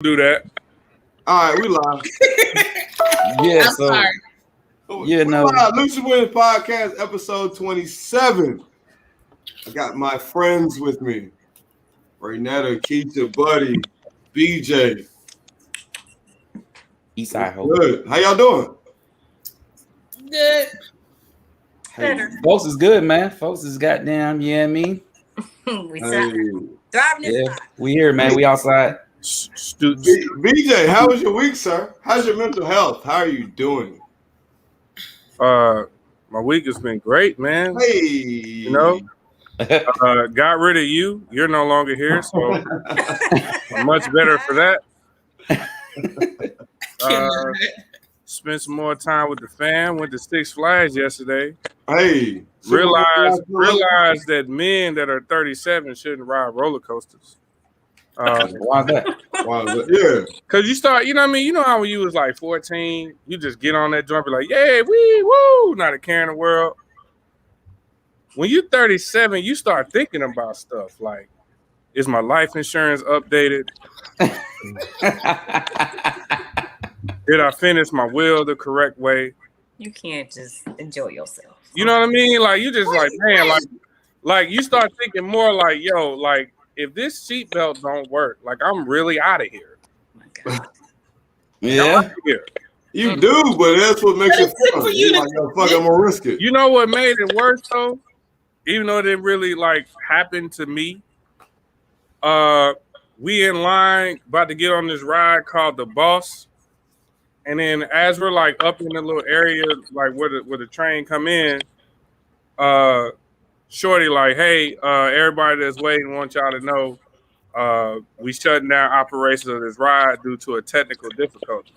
Do that. All right, we live. Yeah, I'm sorry. Yeah, no. Lucious Wins Podcast, episode 27. I got my friends with me. Renetta, Keisha, Buddy, BJ. Eastside Hope. Good. How y'all doing? Good. Hey, folks is good, man. Folks is goddamn, you know what I mean? We Hey. driving this Yeah, side. we here, man. We outside. BJ, how was your week, sir? How's your mental health? How are you doing? My week has been great, man. Hey. You know, got rid of you. You're no longer here, so I'm much better for that. Spent some more time with the fam. Went to Six Flags yesterday. Hey. Realized that men that are 37 shouldn't ride roller coasters. Why that? Yeah. Cause you start, you know what I mean? You know how when you was like 14, you just get on that joint, be like, yeah, wee, woo, not a care in the world. When you're 37, you start thinking about stuff like, is my life insurance updated? Did I finish my will the correct way? You can't just enjoy yourself. You know what I mean? Like you just like, man, like you start thinking more like, yo, like if this seatbelt don't work, like I'm really out of here. Oh my God. Yeah. You do, but that's what makes it fun. You're like, yo, fuck, I'm gonna risk it. You know what made it worse though? Even though it didn't really like happen to me. We in line about to get on this ride called the Boss. And then as we're like up in the little area, like where the train come in, Shorty like, hey, everybody that's waiting want y'all to know we shutting down operations of this ride due to a technical difficulty.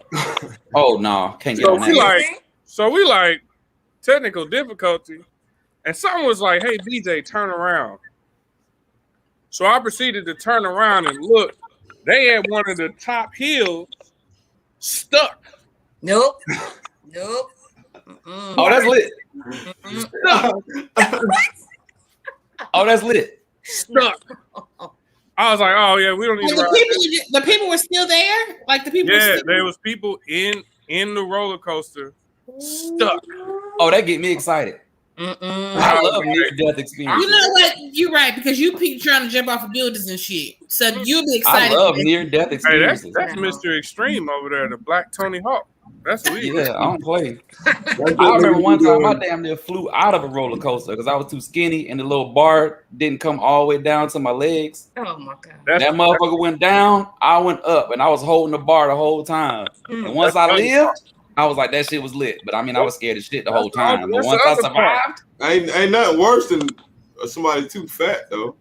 Oh no, can't get on that. So we like technical difficulty, and someone was like, hey, BJ, turn around. So I proceeded to turn around and look. They had one of the top hills stuck. Nope. Oh, that's lit. Oh, that's lit. Stuck. I was like, oh yeah, we don't need to ride. The people were still there? Like the people Yeah, there was people in the roller coaster stuck. Oh, that get me excited. I love near-death experience. You know what? You're right, because you people trying to jump off of buildings and shit. So you'll be excited. I love near-death experiences. Hey, that's Mr. Extreme over there, the Black Tony Hawk. That's weird. Yeah, I don't play. I remember one time I damn near flew out of a roller coaster because I was too skinny and the little bar didn't come all the way down to my legs. Oh my God. That motherfucker went down, I went up, and I was holding the bar the whole time. And once I lived, I was like, that shit was lit. But I mean, I was scared as shit the whole time. But once I survived, ain't nothing worse than somebody too fat though.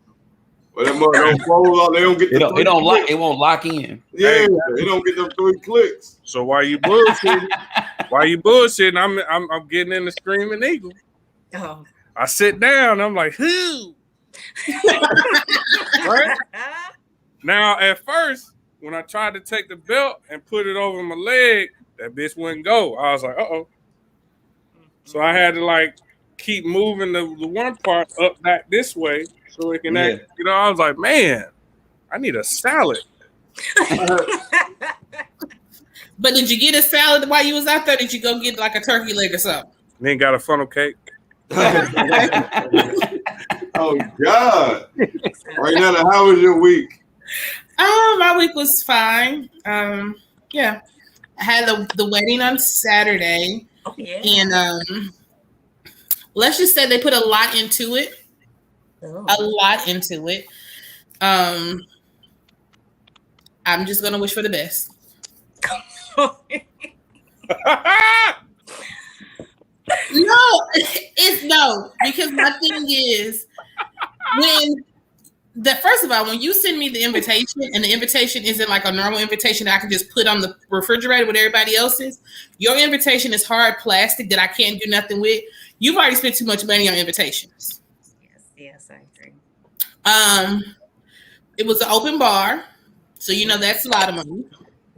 But that mother don't fold out, they don't get it won't lock in. Yeah, they don't get them 3 clicks. So while you bullshitting, I'm getting in the Screaming Eagle. Oh. I sit down, I'm like, who? Right? Now at first, when I tried to take the belt and put it over my leg, that bitch wouldn't go. I was like, uh-oh. So I had to like keep moving the one part up back this way so it can act, you know, I was like, man, I need a salad. But did you get a salad while you was out there? Did you go get like a turkey leg or something? Then got a funnel cake. Oh God. Right now, how was your week? My week was fine. Yeah. I had the wedding on Saturday. Oh, yeah. And let's just say they put a lot into it. Oh. A lot into it. I'm just gonna wish for the best. No, because my thing is first of all, when you send me the invitation and the invitation isn't like a normal invitation that I can just put on the refrigerator with everybody else's, your invitation is hard plastic that I can't do nothing with. You've already spent too much money on invitations. Yes, I agree. It was an open bar, so you know that's a lot of money.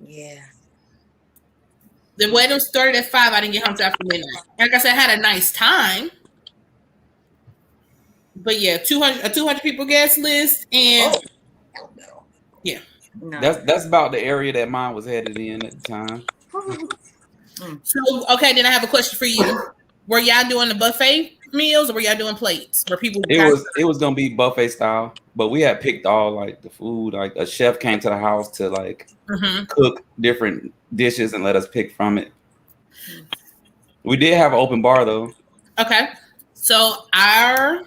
Yeah. The wedding started at 5. I didn't get home till after midnight. Like I said, I had a nice time. But yeah, 200 people guest list, and yeah. No. That's about the area that mine was headed in at the time. So, okay, then I have a question for you. Were y'all doing the buffet meals or were y'all doing plates where people It was gonna be buffet style, but we had picked all like the food. Like a chef came to the house to like cook different dishes and let us pick from it. We did have an open bar though. Okay, so our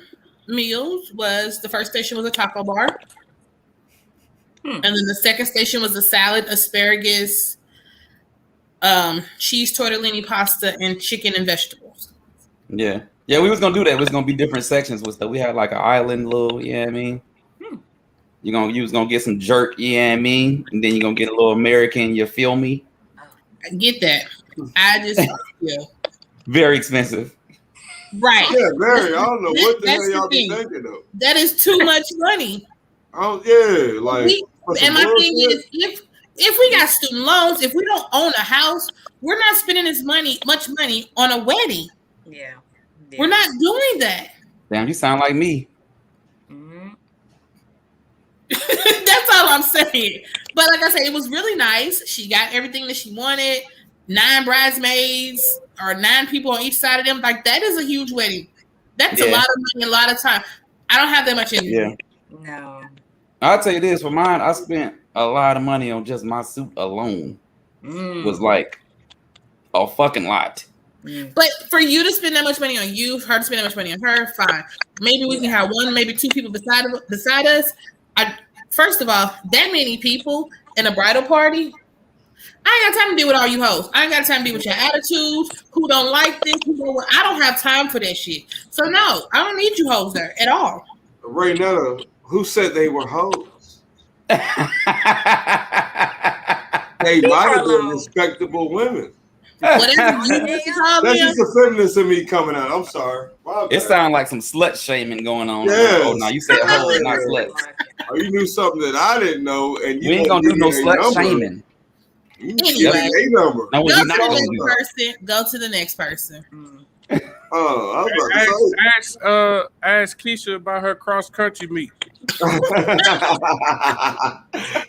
meals was the first station was a taco bar, and then the second station was a salad, asparagus, cheese tortellini pasta, and chicken and vegetables. Yeah, we was gonna do that. It was gonna be different sections with stuff. We had like an island little, you know what I mean? You was gonna get some jerk, you know what I mean? And then you're gonna get a little American, you feel me? I get that. I just Very expensive. Right. Yeah, very. I don't know what the hell That's the y'all be thing. thinking of. That is too much money. Oh yeah, like for some And my thing bullshit. is, if we got student loans, if we don't own a house, we're not spending much money on a wedding. Yeah. We're not doing that. Damn, you sound like me. That's all I'm saying. But like I said, it was really nice. She got everything that she wanted. 9 bridesmaids or 9 people on each side of them. Like that is a huge wedding. That's a lot of money, a lot of time. I don't have that much energy. Yeah. No. I'll tell you this, for mine, I spent a lot of money on just my suit alone. Was like a fucking lot. But for you to spend that much money on you, her to spend that much money on her, fine. Maybe we can have 1, maybe 2 people beside us. First of all, that many people in a bridal party, I ain't got time to deal with all you hoes. I ain't got time to deal with your attitudes, who don't like this, I don't have time for that shit. So no, I don't need you hoes there at all. Right now, who said they were hoes? They might have been respectable women. Whatever you call That's them. just the feminist in me coming out. I'm sorry. It sounds like some slut shaming going on. Yes. Oh, no, you said hoes, not sluts. Or you knew something that I didn't know, and you We ain't gonna do no slut shaming. Anyway, No, go we're to not the gonna next do. person. Go to the next person. Oh, I was about to say. Ask Keisha about her cross country meet.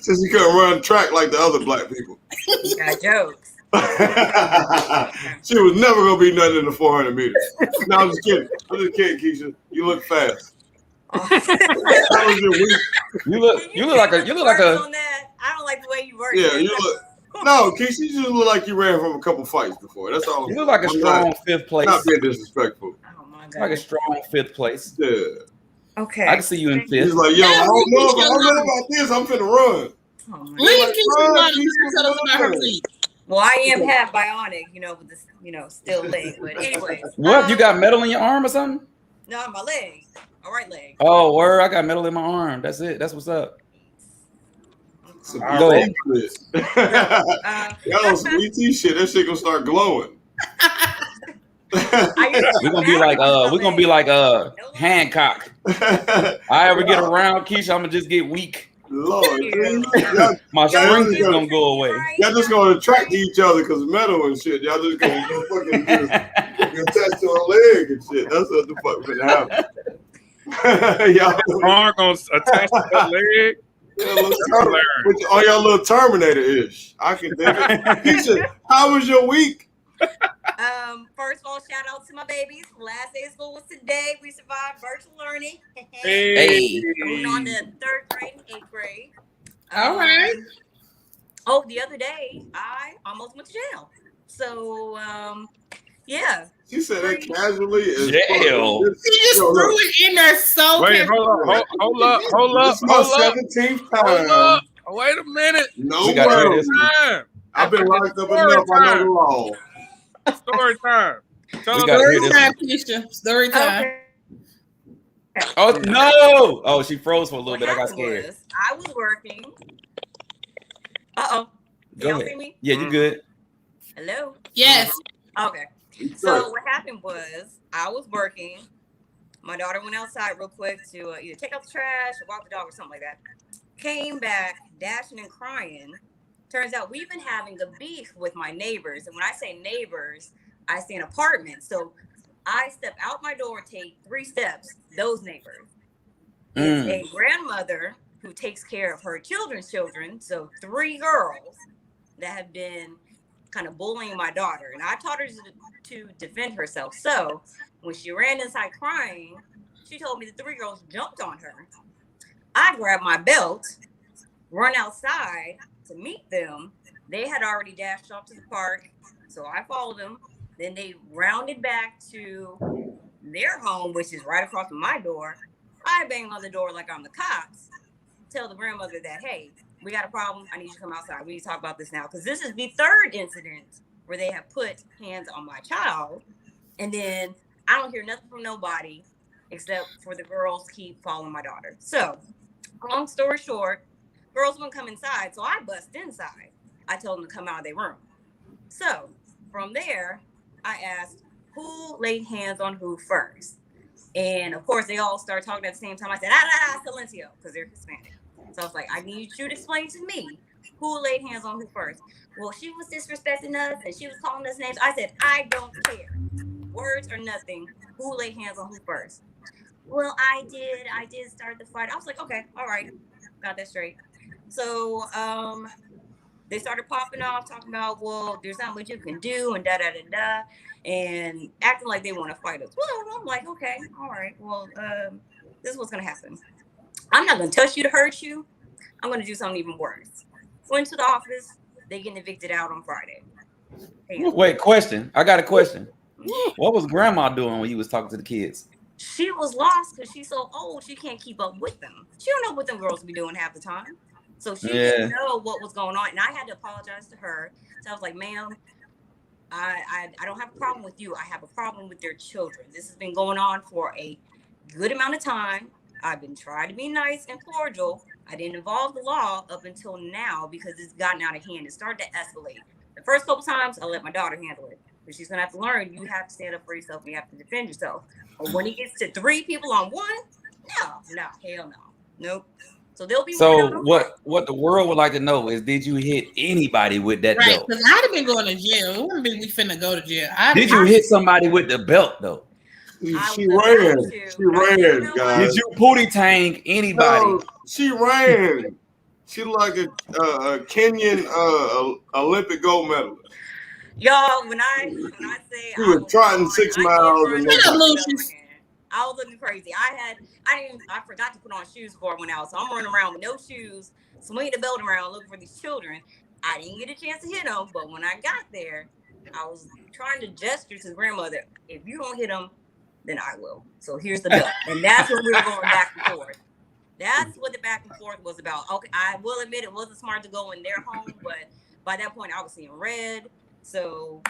Since you couldn't run track like the other black people. Got jokes. She was never gonna be nothing in the 400 meters. No, I'm just kidding. Keisha. You look fast. That was your week. You look like a On that. I don't like the way you work. Yeah, you look. No, Keisha, you just look like you ran from a couple fights before. That's all. You look like a strong 5th place. Not being disrespectful. Oh my god. Like a strong 5th place. Yeah. Okay. I can see you in 5th. He's like, yo, I don't know about this. I'm finna run. Leave Keisha alone. Tell us about her week. Well, I am half bionic, with this, still leg. But anyways. What? You got metal in your arm or something? No, my leg. All right leg. Oh, word! I got metal in my arm. That's it. That's what's up. Go ahead. Y'all some ET shit. That shit gonna start glowing. We're gonna be like Hancock. I ever get around Keisha, I'm gonna just get weak. Lord, my strength is gonna go away. Y'all just gonna attract to each other because metal and shit. Y'all just gonna fucking attached to a leg and shit. That's what the fuck gonna happen. Y'all arm gonna attach to her leg. All y'all little Terminator-ish. I can dig it. Keisha, how was your week? First of all, shout out to my babies. Last day of school was today. We survived virtual learning. Hey. Going on to 3rd grade and 8th grade. All right. Oh, the other day I almost went to jail. So yeah. She said that casually. Jail. She just threw it in there so Wait, hold up. This is my 17th time. Wait a minute. No way. I've been locked up enough. I know the law. Story time. Story time, Keisha. Story time. Okay. Oh no! Oh, she froze for a little bit. I got scared. I was working. Uh-oh. Go Y'all ahead. see me? Yeah, you good? Hello? Yes. Okay. So what happened was I was working. My daughter went outside real quick to either take out the trash or walk the dog or something like that. Came back dashing and crying. Turns out we've been having a beef with my neighbors. And when I say neighbors, I say an apartment. So I step out my door and take 3 steps. Those neighbors. It's a grandmother who takes care of her children's children. So 3 girls that have been kind of bullying my daughter. And I taught her to defend herself. So when she ran inside crying, she told me the 3 girls jumped on her. I grabbed my belt, run outside to meet them. They had already dashed off to the park. So I followed them. Then they rounded back to their home, which is right across from my door. I banged on the door like I'm the cops. Tell the grandmother that, hey, we got a problem. I need you to come outside. We need to talk about this now. Because this is the 3rd incident where they have put hands on my child. And then I don't hear nothing from nobody except for the girls keep following my daughter. So, long story short, girls wouldn't come inside. So I bust inside. I told them to come out of their room. So from there, I asked who laid hands on who first. And of course, they all started talking at the same time. I said, Silencio, because they're Hispanic. So I was like, I need you to explain to me who laid hands on who first. Well, she was disrespecting us and she was calling us names. I said, I don't care. Words or nothing. Who laid hands on who first? Well, I did start the fight. I was like, okay, all right. Got that straight. So they started popping off, talking about, well, there's not much you can do and da-da-da-da. And acting like they want to fight us. Well, I'm like, okay, all right. Well, this is what's going to happen. I'm not going to touch you to hurt you. I'm going to do something even worse. Went to the office. They getting evicted out on Friday. Damn. Wait, question. I got a question. What was grandma doing when you was talking to the kids? She was lost because she's so old. She can't keep up with them. She don't know what them girls be doing half the time. So she didn't know what was going on. And I had to apologize to her. So I was like, ma'am, I don't have a problem with you. I have a problem with their children. This has been going on for a good amount of time. I've been trying to be nice and cordial. I didn't involve the law up until now because it's gotten out of hand. It started to escalate. The first couple times, I let my daughter handle it. But she's going to have to learn you have to stand up for yourself and you have to defend yourself. But when it gets to 3 people on one, no, hell no. Nope. So they'll be. So what the world would like to know is, did you hit anybody with that right, belt? because I'd have been going to jail. It wouldn't be we finna go to jail. Did you hit somebody with the belt though? She ran. She ran, guys. Did you pootie tang anybody? No, she ran. She like a Kenyan Olympic gold medalist. Y'all, when I say she was trotting 6 miles and Lucious. I was looking crazy. I forgot to put on shoes before I went out, so I'm running around with no shoes, swinging the belt around, looking for these children. I didn't get a chance to hit them, but when I got there, I was trying to gesture to the grandmother, if you don't hit them, then I will. So here's the belt. And that's what we were going back and forth. That's what the back and forth was about. Okay, I will admit it wasn't smart to go in their home, but by that point I was seeing red. So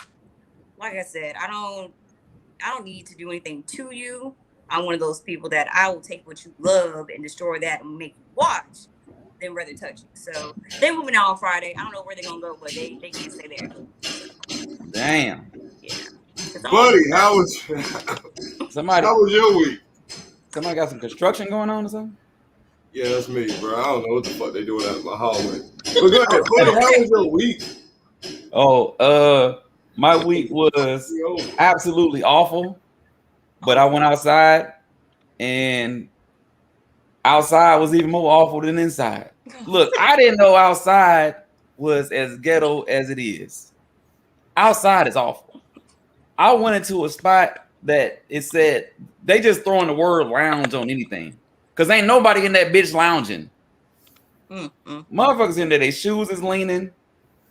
like I said, I don't need to do anything to you. I'm one of those people that I will take what you love and destroy that and make you watch, then rather touch you. So they're moving out on Friday. I don't know where they're gonna go, but they can't stay there. Damn. Yeah. Buddy, how was your week? Somebody got some construction going on or something? Yeah, that's me, bro. I don't know what the fuck they doing out in my hallway. But go ahead, buddy, how was your week? Oh, my week was absolutely awful. But I went outside, and outside was even more awful than inside. Look, I didn't know outside was as ghetto as it is. Outside is awful. I went into a spot that it said they just throwing the word lounge on anything. Because ain't nobody in that bitch lounging. Motherfuckers in there, their shoes is leaning.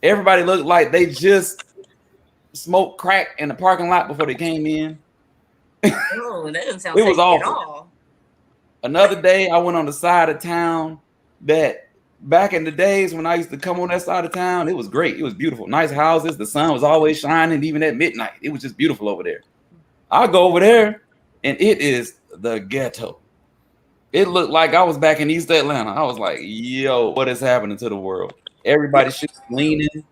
Everybody looked like they just smoked crack in the parking lot before they came in. Oh, that doesn't sound it was awful. At all. Another day, I went on the side of town that back in the days when I used to come on that side of town, it was great. It was beautiful. Nice houses. The sun was always shining, even at midnight. It was just beautiful over there. I go over there, and it is the ghetto. It looked like I was back in East Atlanta. I was like, yo, what is happening to the world? Everybody's shit leaning.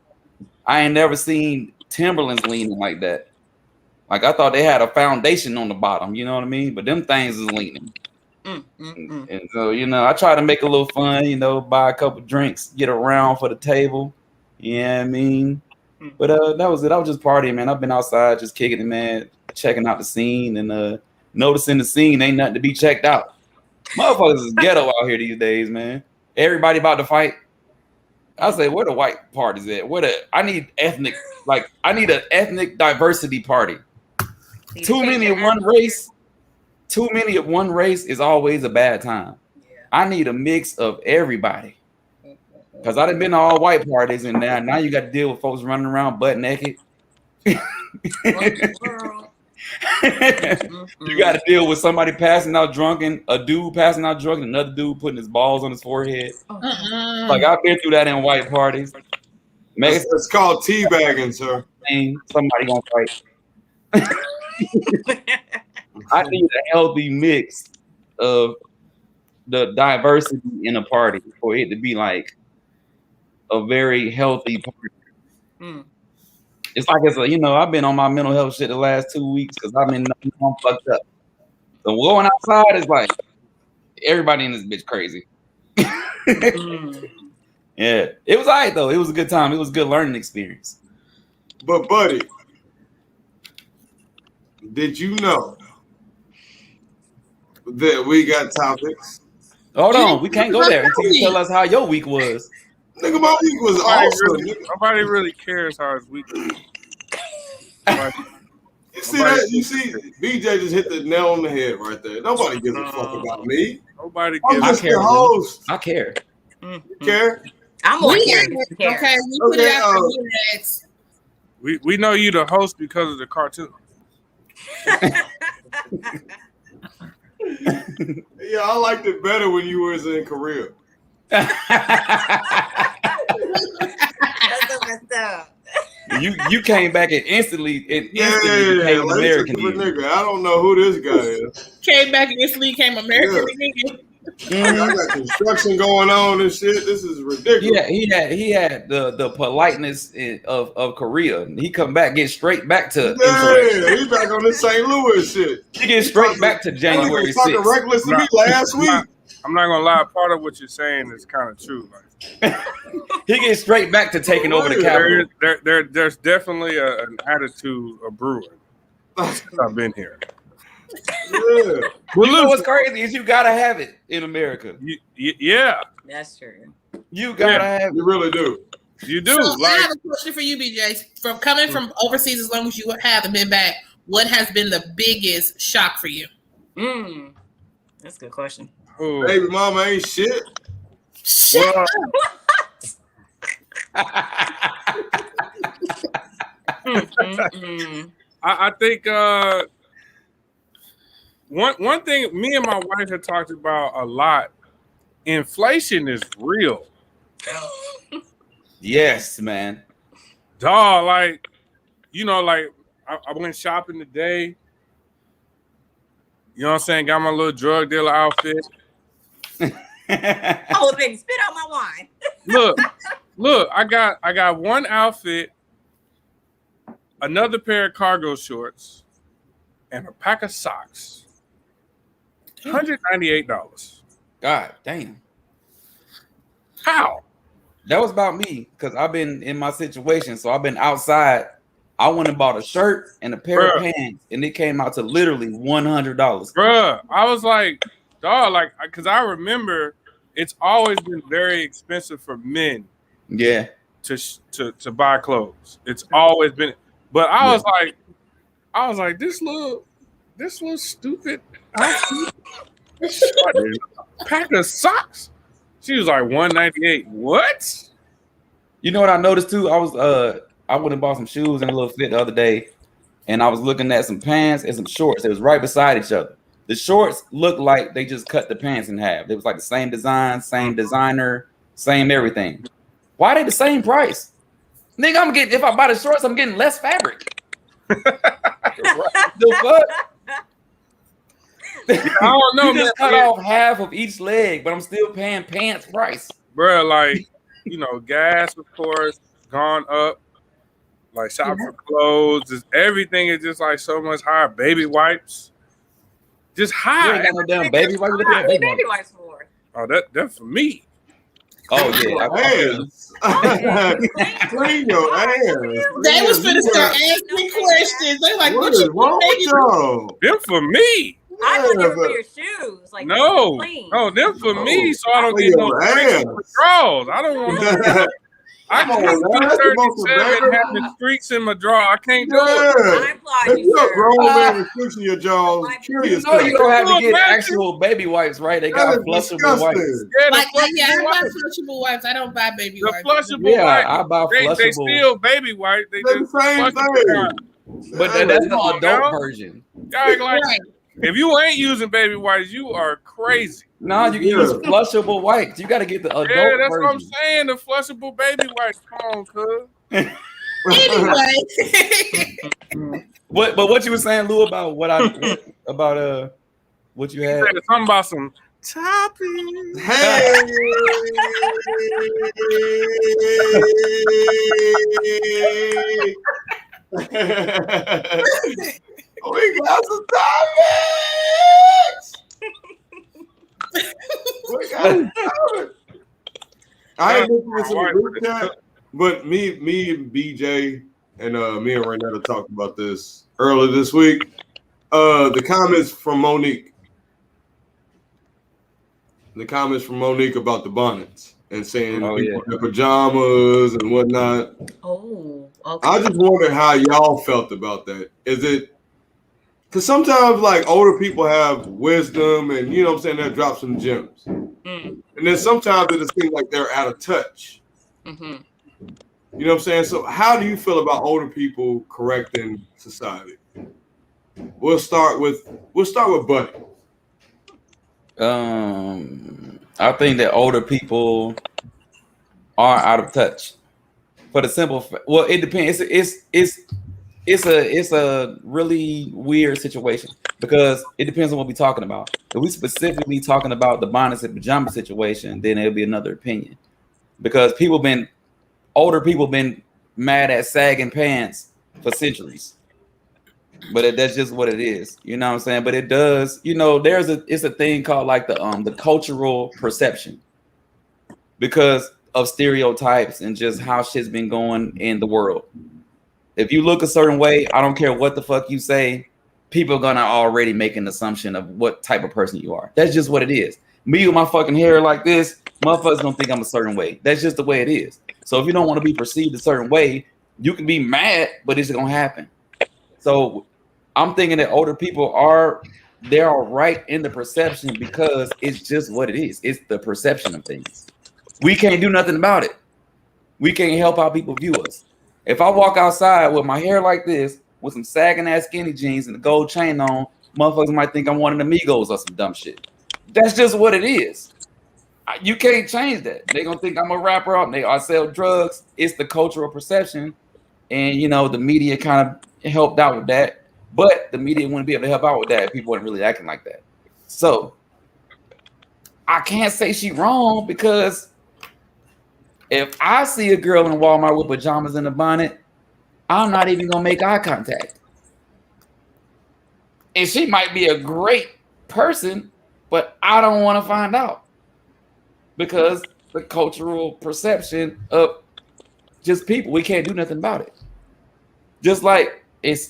I ain't never seen Timberlands leaning like that. Like, I thought they had a foundation on the bottom, you know what I mean? But them things is leaning. And so, I try to make a little fun, buy a couple drinks, get around for the table. You know what I mean? But that was it. I was just partying, man. I've been outside just kicking it, man, checking out the scene and noticing the scene ain't nothing to be checked out. Motherfuckers is ghetto out here these days, man. everybody about to fight. I say, where the white parties at? I need an ethnic diversity party. Too many of one race is always a bad time. Yeah. I need a mix of everybody. Because I done been to all white parties, and now you got to deal with folks running around butt naked. You got to deal with somebody passing out drunk, and a dude passing out drunk, and another dude putting his balls on his forehead. Like, I've been through that in white parties. It's called teabagging, sir. Somebody gonna fight. I need a healthy mix of the diversity in a party for it to be like a very healthy party. It's like I've been on my mental health shit the last 2 weeks because I've been fucked up. So going outside is like everybody in this bitch crazy. Yeah, it was all right though. It was a good time. It was a good learning experience. But buddy, did you know that we got topics? Hold on, we can't go there until you tell us how your week was. Nigga, my week was awesome. Nobody really cares how his week is. You see that? You see, BJ just hit the nail on the head right there. Nobody gives a fuck about me. Nobody I'm gives. just the host. I care. You care? I'm more curious. Okay, we put it out for you next. We know you the host because of the cartoon. Yeah, I liked it better when you was in Korea. That's so messed up. You came back and instantly became American. Nigga, I don't know who this guy is. Came back and instantly became American again. I got construction going on and shit. This is ridiculous. Yeah, he had the politeness of Korea. He come back, get straight back to. Yeah, he back on this St. Louis shit. He get straight back to January 6th. Fucking reckless to me last week. I'm not gonna lie. Part of what you're saying is kind of true. Like, he gets straight back to taking over the Capitol. There's definitely an attitude of brewing since I've been here. Yeah. Well, you know what's crazy is you gotta have it in America. Yeah, That's true. You gotta have it. You really do. You do. So I have a question for you, BJ. From coming from overseas, as long as you haven't been back, what has been the biggest shock for you? That's a good question. Ooh. Baby mama ain't shit. Shut up. I think one thing me and my wife had talked about a lot. Inflation is real. Yes, man. Dog, like, I went shopping today. You know what I'm saying? Got my little drug dealer outfit. Oh, baby, spit out my wine. Look, I got one outfit, another pair of cargo shorts, and a pack of socks. $198. God damn. How? That was about me because I've been in my situation. So I've been outside. I went and bought a shirt and a pair of pants, and it came out to literally $100. Bruh, I was like, dog, because I remember it's always been very expensive for men. Yeah. To buy clothes. It's always been, but I was like, this little stupid outfit, pack of socks. She was like $198. What? You know what I noticed too? I went and bought some shoes and a little fit the other day, and I was looking at some pants and some shorts. It was right beside each other. The shorts looked like they just cut the pants in half. It was like the same design, same designer, same everything. Why are they the same price? Nigga, if I buy the shorts, I'm getting less fabric. The fuck? I don't know. You just cut off half of each leg, but I'm still paying pants price. Bro, like, gas, of course, gone up. Like, shop for clothes. Just everything is just like so much higher. Baby wipes. Just high. You ain't got no damn baby wipes. Look at that Baby wipes for. Oh, that's for me. Oh, yeah. Clean your ass. They was finna start asking questions. They like, what is wrong with y'all? Them for me. I thought they were for your shoes. Like no, clean. no, them for me, so I don't Oh, get no your streaks ass. in my drawers. I don't want no. I Come on, can't man, do that's the most 37 embarrassing. having streaks in my drawer. I can't do it. Yeah. I applaud If you, you're a sir. grown man with streaks in your jaws, kill You yourself. know you don't have to Look, get man, actual baby wipes, right? They got That is flushable wipes. disgusting. Yeah, the Like, yeah, I flushable buy wipes. flushable wipes. I don't buy baby The wipes. flushable Yeah, wipes. I buy They flushable. still baby wipes. They They're just the same flush the thing. kind. But Yeah, that's the come on adult now. version. Guys, like, Right. if you ain't using baby wipes, you are crazy. No, you can Yeah. use flushable wipes. You got to get the adult Yeah, that's what I'm version. saying. The flushable baby wipes. Come on, cuz. Anyway. But what you were saying, Lou, about what you He had? said something about some toppings. Hey. We got some topics. We got some topics. I ain't listened to some group chat, but me and BJ and me and Renetta talked about this earlier this week. The comments from Monique about the bonnets and saying Oh, people yeah. in their pajamas and whatnot. Oh, okay. I just wondered how y'all felt about that. Is it because sometimes like older people have wisdom and you know what I'm saying, they'll drop some gems. Mm. And then sometimes it just seems like they're out of touch. Mm-hmm. You know what I'm saying? So how do you feel about older people correcting society? We'll start with Buddy. I think that older people are out of touch. For the simple, well, it depends. It's a really weird situation because it depends on what we're talking about. If we specifically talking about the bonnets and pajama situation, then it'll be another opinion. Because older people been mad at sagging pants for centuries. But that's just what it is. You know what I'm saying? But it does, it's a thing called like the cultural perception because of stereotypes and just how shit's been going in the world. If you look a certain way, I don't care what the fuck you say, people are gonna already make an assumption of what type of person you are. That's just what it is. Me with my fucking hair like this, motherfuckers don't think I'm a certain way. That's just the way it is. So if you don't want to be perceived a certain way, you can be mad, but it's gonna happen. So I'm thinking that older people they're all right in the perception because it's just what it is. It's the perception of things. We can't do nothing about it. We can't help how people view us. If I walk outside with my hair like this, with some sagging ass skinny jeans and a gold chain on, motherfuckers might think I'm one of the Migos or some dumb shit. That's just what it is. You can't change that. They're gonna think I'm a rapper. I sell drugs. It's the cultural perception, and the media kind of helped out with that. But the media wouldn't be able to help out with that if people weren't really acting like that. So I can't say she's wrong because if I see a girl in Walmart with pajamas and a bonnet, I'm not even gonna make eye contact. And she might be a great person, but I don't want to find out because the cultural perception of just people, we can't do nothing about it. Just like it's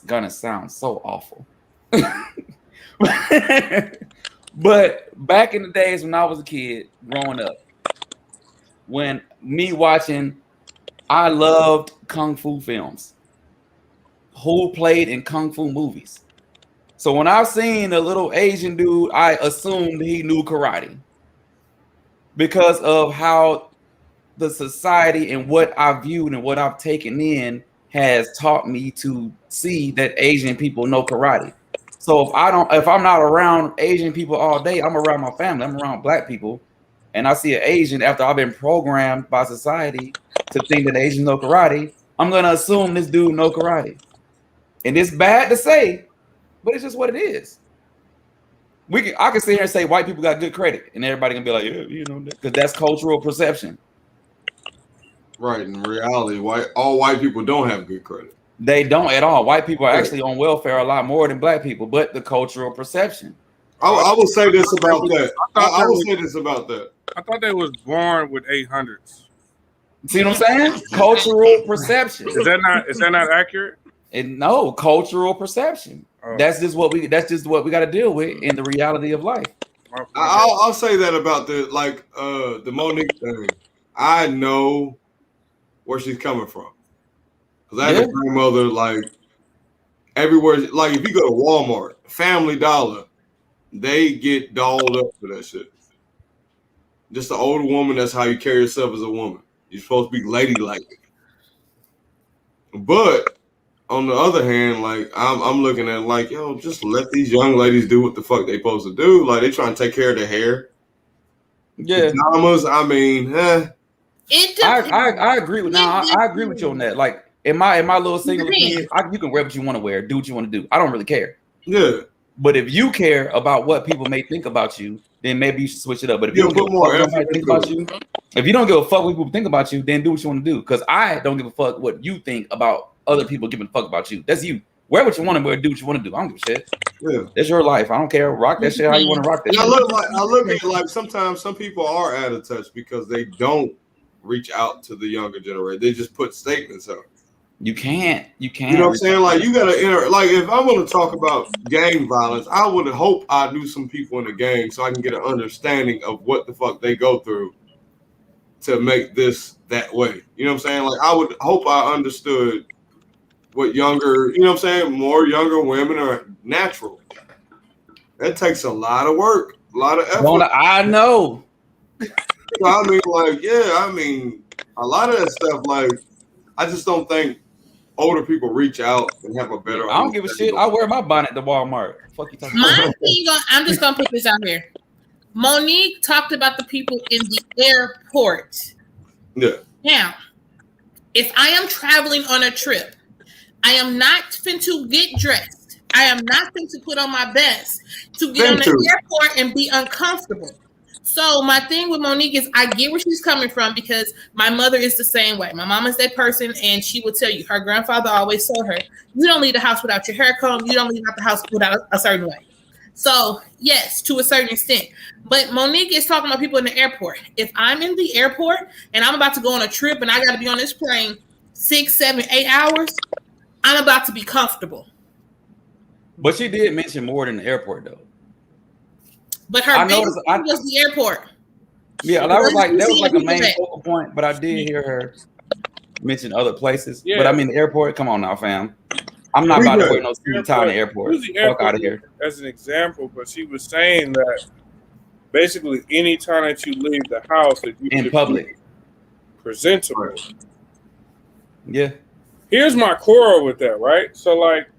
gonna sound so awful. But back in the days when I was a kid growing up, when me watching, I loved Kung Fu films. Who played in Kung Fu movies? So when I seen a little Asian dude, I assumed he knew karate because of how the society and what I viewed and what I've taken in has taught me to see that Asian people know karate. So if I'm not around Asian people all day, I'm around my family, I'm around black people, and I see an Asian after I've been programmed by society to think that Asians know karate, I'm gonna assume this dude know karate. And it's bad to say, but it's just what it is. I can sit here and say white people got good credit, and everybody can be like, yeah, because that's cultural perception. Right. In reality, all white people don't have good credit. They don't at all. White people are actually on welfare a lot more than black people, but the cultural perception. I will say this about that. I will say this about that. I thought they was born with 800s. See what I'm saying? Cultural perception. Is that not accurate? No, cultural perception. That's just what we got to deal with in the reality of life. I'll say that about the Monique thing. I know where she's coming from because I have a grandmother like everywhere. Like if you go to Walmart, Family Dollar, they get dolled up for that shit. Just an older woman. That's how you carry yourself as a woman. You're supposed to be ladylike. But on the other hand, like I'm looking at like, yo, just let these young ladies do what the fuck they supposed to do. Like they trying to take care of their hair. Yeah. Pajamas, I mean, I agree with I agree with you on that. Like in my little single opinion, you can wear what you want to wear, do what you want to do. I don't really care. Yeah. But if you care about what people may think about you, then maybe you should switch it up. But if you don't put more effort think about you, if you don't give a fuck what people think about you, then do what you want to do. Because I don't give a fuck what you think about other people giving a fuck about you. That's you. Wear what you want to wear, do what you want to do. I don't give a shit. Yeah. It's your life. I don't care. Rock that shit how you want to rock that shit. I look at it like sometimes some people are out of touch because they don't reach out to the younger generation. They just put statements out. You can't. You know what I'm saying? Like you gotta like if I want to talk about gang violence, I would hope I knew some people in the gang so I can get an understanding of what the fuck they go through to make this that way. You know what I'm saying? Like I would hope I understood what younger, you know what I'm saying, more younger women are natural. That takes a lot of work, a lot of effort. I know. So I mean, like, yeah, I mean, a lot of that stuff, like, I just don't think older people reach out and have a better. I don't give a shit. I wear my bonnet to Walmart. Fuck you talking about? I'm just gonna put this out here. Monique talked about the people in the airport. Yeah. Now, if I am traveling on a trip, I am not fin to get dressed. I am not fin to put on my best to get on the airport and be uncomfortable. So my thing with Monique is I get where she's coming from because my mother is the same way. My mom is that person, and she will tell you her grandfather always told her, you don't leave the house without your hair comb. You don't leave out the house without a certain way. So yes, to a certain extent. But Monique is talking about people in the airport. If I'm in the airport and I'm about to go on a trip and I got to be on this plane 6, 7, 8 hours, I'm about to be comfortable. But she did mention more than the airport, though. But her biggest thing was the airport. Yeah, that was like a main focal point. But I did hear her mention other places. Yeah. But I mean, the airport. Come on now, fam. I'm not about to wear no suit and tie in the airport. Fuck out of here. As an example, but she was saying that basically any time that you leave the house, that you in public, presentable. Yeah. Here's my quarrel with that, right? So, like,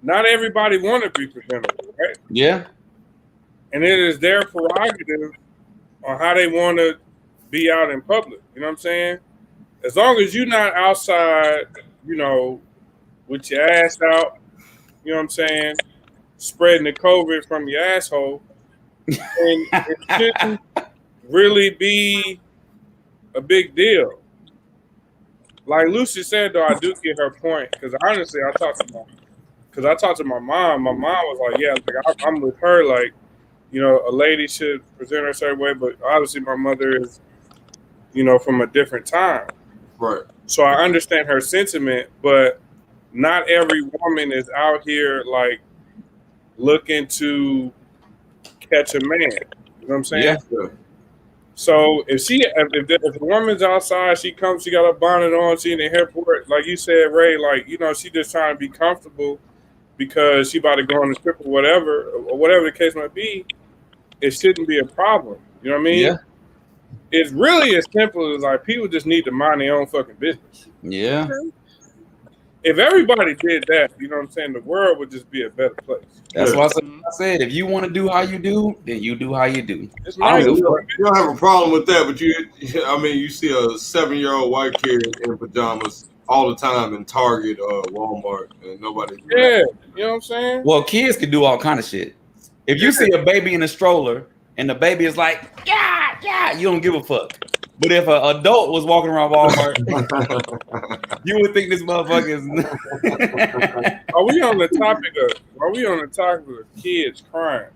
not everybody want to be presentable, right? Yeah. And it is their prerogative on how they want to be out in public. You know what I'm saying? As long as you're not outside, you know, with your ass out, you know what I'm saying, spreading the COVID from your asshole, and it shouldn't really be a big deal. Like Lucious said, though, I do get her point because honestly, I talked to my mom. My mom was like, "Yeah, like, I'm with her. Like, you know, a lady should present her a certain way, but obviously, my mother is, you know, from a different time, right? So I understand her sentiment, but not every woman is out here like looking to catch a man. You know what I'm saying? Yeah. So if a woman's outside, she got a bonnet on, she in the airport, like you said, Ray, like, you know, she just trying to be comfortable because she about to go on a trip or whatever the case might be, it shouldn't be a problem. You know what I mean? Yeah. It's really as simple as like people just need to mind their own fucking business. Yeah. If everybody did that, you know what I'm saying, the world would just be a better place. That's why I said, if you want to do how you do, then you do how you do. You don't have a problem with that, but you see a 7-year-old white kid in pajamas all the time in Target or Walmart, and nobody. Yeah, you know what I'm saying? Well, kids can do all kind of shit. If you see a baby in a stroller and the baby is like, yeah, you don't give a fuck. But if an adult was walking around Walmart, you would think this motherfucker is. Are we on the topic of kids crying?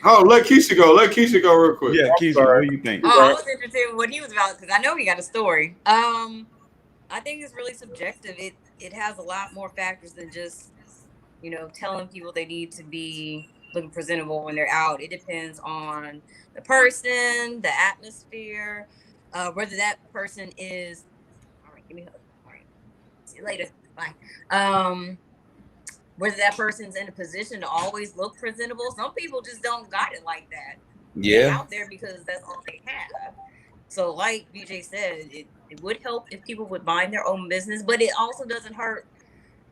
Oh, let Keisha go. Let Keisha go real quick. Yeah, Keisha, what do you think? Oh, I was interested in what he was about because I know he got a story. I think it's really subjective. It has a lot more factors than just, telling people they need to be looking presentable when they're out. It depends on the person, the atmosphere, whether that person is. All right, give me a hug. All right, see you later. Bye. Whether that person's in a position to always look presentable. Some people just don't got it like that. They Yeah. out there because that's all they have. So, like BJ said, it would help if people would mind their own business, but it also doesn't hurt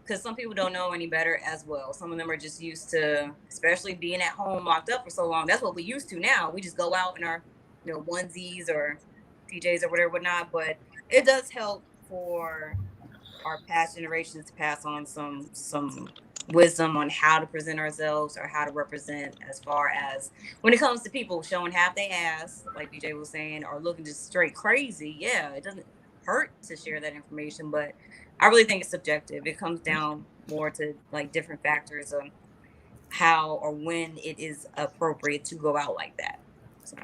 because some people don't know any better as well. Some of them are just used to, especially being at home locked up for so long. That's what we used to now. We just go out in our, onesies or PJs or whatever, whatnot. But it does help for our past generations to pass on some wisdom on how to present ourselves or how to represent, as far as when it comes to people showing half their ass, like BJ was saying, or looking just straight crazy. Yeah, it doesn't hurt to share that information, but I really think it's subjective. It comes down more to like different factors of how or when it is appropriate to go out like that. So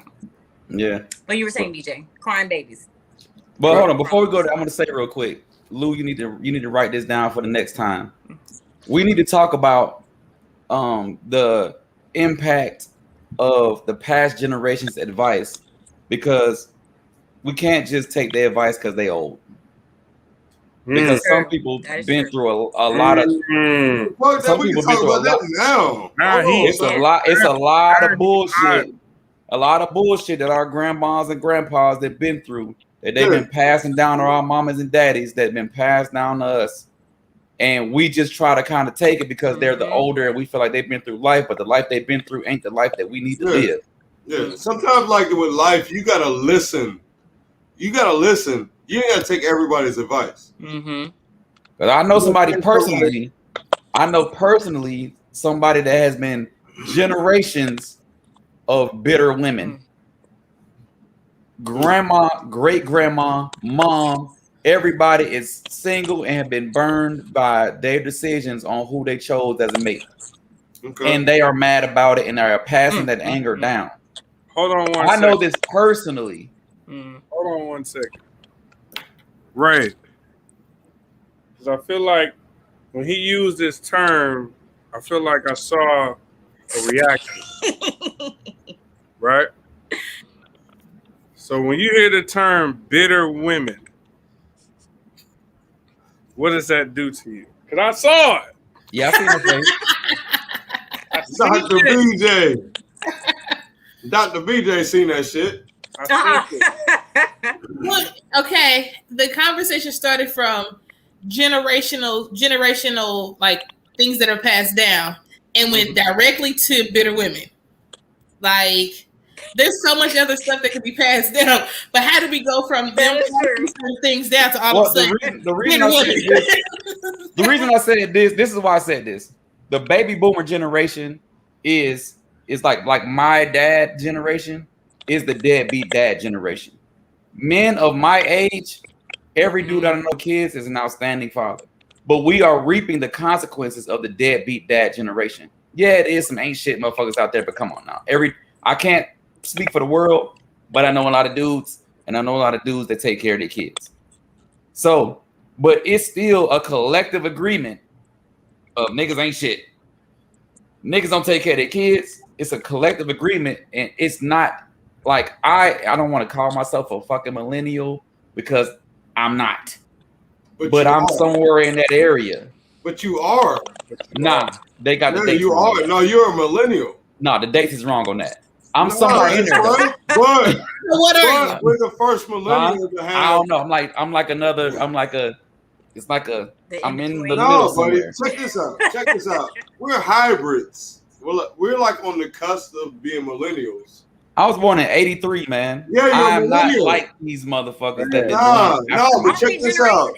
Yeah. but you were saying, BJ, crying babies. But hold on, before we go there, I'm gonna say real quick, Lou, you need to write this down for the next time. We need to talk about the impact of the past generation's advice, because we can't just take their advice because they old. Because some people been through a lot of some people been through a lot now. It's a lot of bullshit. A lot of bullshit that our grandmas and grandpas that been through, that they've been passing down to our mamas and daddies, that been passed down to us. And we just try to kind of take it because they're the older and we feel like they've been through life, but the life they've been through ain't the life that we need to live. Yeah. Sometimes, like with life, you gotta listen. You ain't gotta take everybody's advice. But I know somebody personally. I know personally somebody that has been generations of bitter women. Grandma, great grandma, mom, everybody is single and have been burned by their decisions on who they chose as a mate. Okay. And they are mad about it and are passing that anger down. Hold on one second. I know this personally. Hold on 1 second. Right. Because I feel like when he used this term, I feel like I saw a reaction. Right? So when you hear the term bitter women, what does that do to you? Because I saw it. Yeah, I seen the face. Dr. BJ. Dr. BJ seen that shit. Well, okay, the conversation started from generational like things that are passed down and went directly to bitter women. Like, there's so much other stuff that could be passed down, but how do we go from them passing certain things down to all of a sudden? The reason I said this is why I said this. The baby boomer generation is like my dad generation is the deadbeat dad generation. Men of my age, every dude that I know kids is an outstanding father. But we are reaping the consequences of the deadbeat dad generation. Yeah, it is some ain't shit motherfuckers out there, but come on now. I can't speak for the world, but I know a lot of dudes, and I know a lot of dudes that take care of their kids. So, but it's still a collective agreement of niggas ain't shit. Niggas don't take care of their kids. It's a collective agreement, and it's not like I don't want to call myself a fucking millennial because I'm not. But I'm somewhere in that area. But you are. Nah, they got the dates. You are. No, you're a millennial. No, the dates is wrong on that. I'm somewhere in there. Right. But what are you? We're the first millennial to have. I don't know. I'm like I'm in the middle buddy, check this out. We're hybrids. We're like on the cusp of being millennials. I was born in 83, man. Yeah, I'm not like these motherfuckers. But check this out.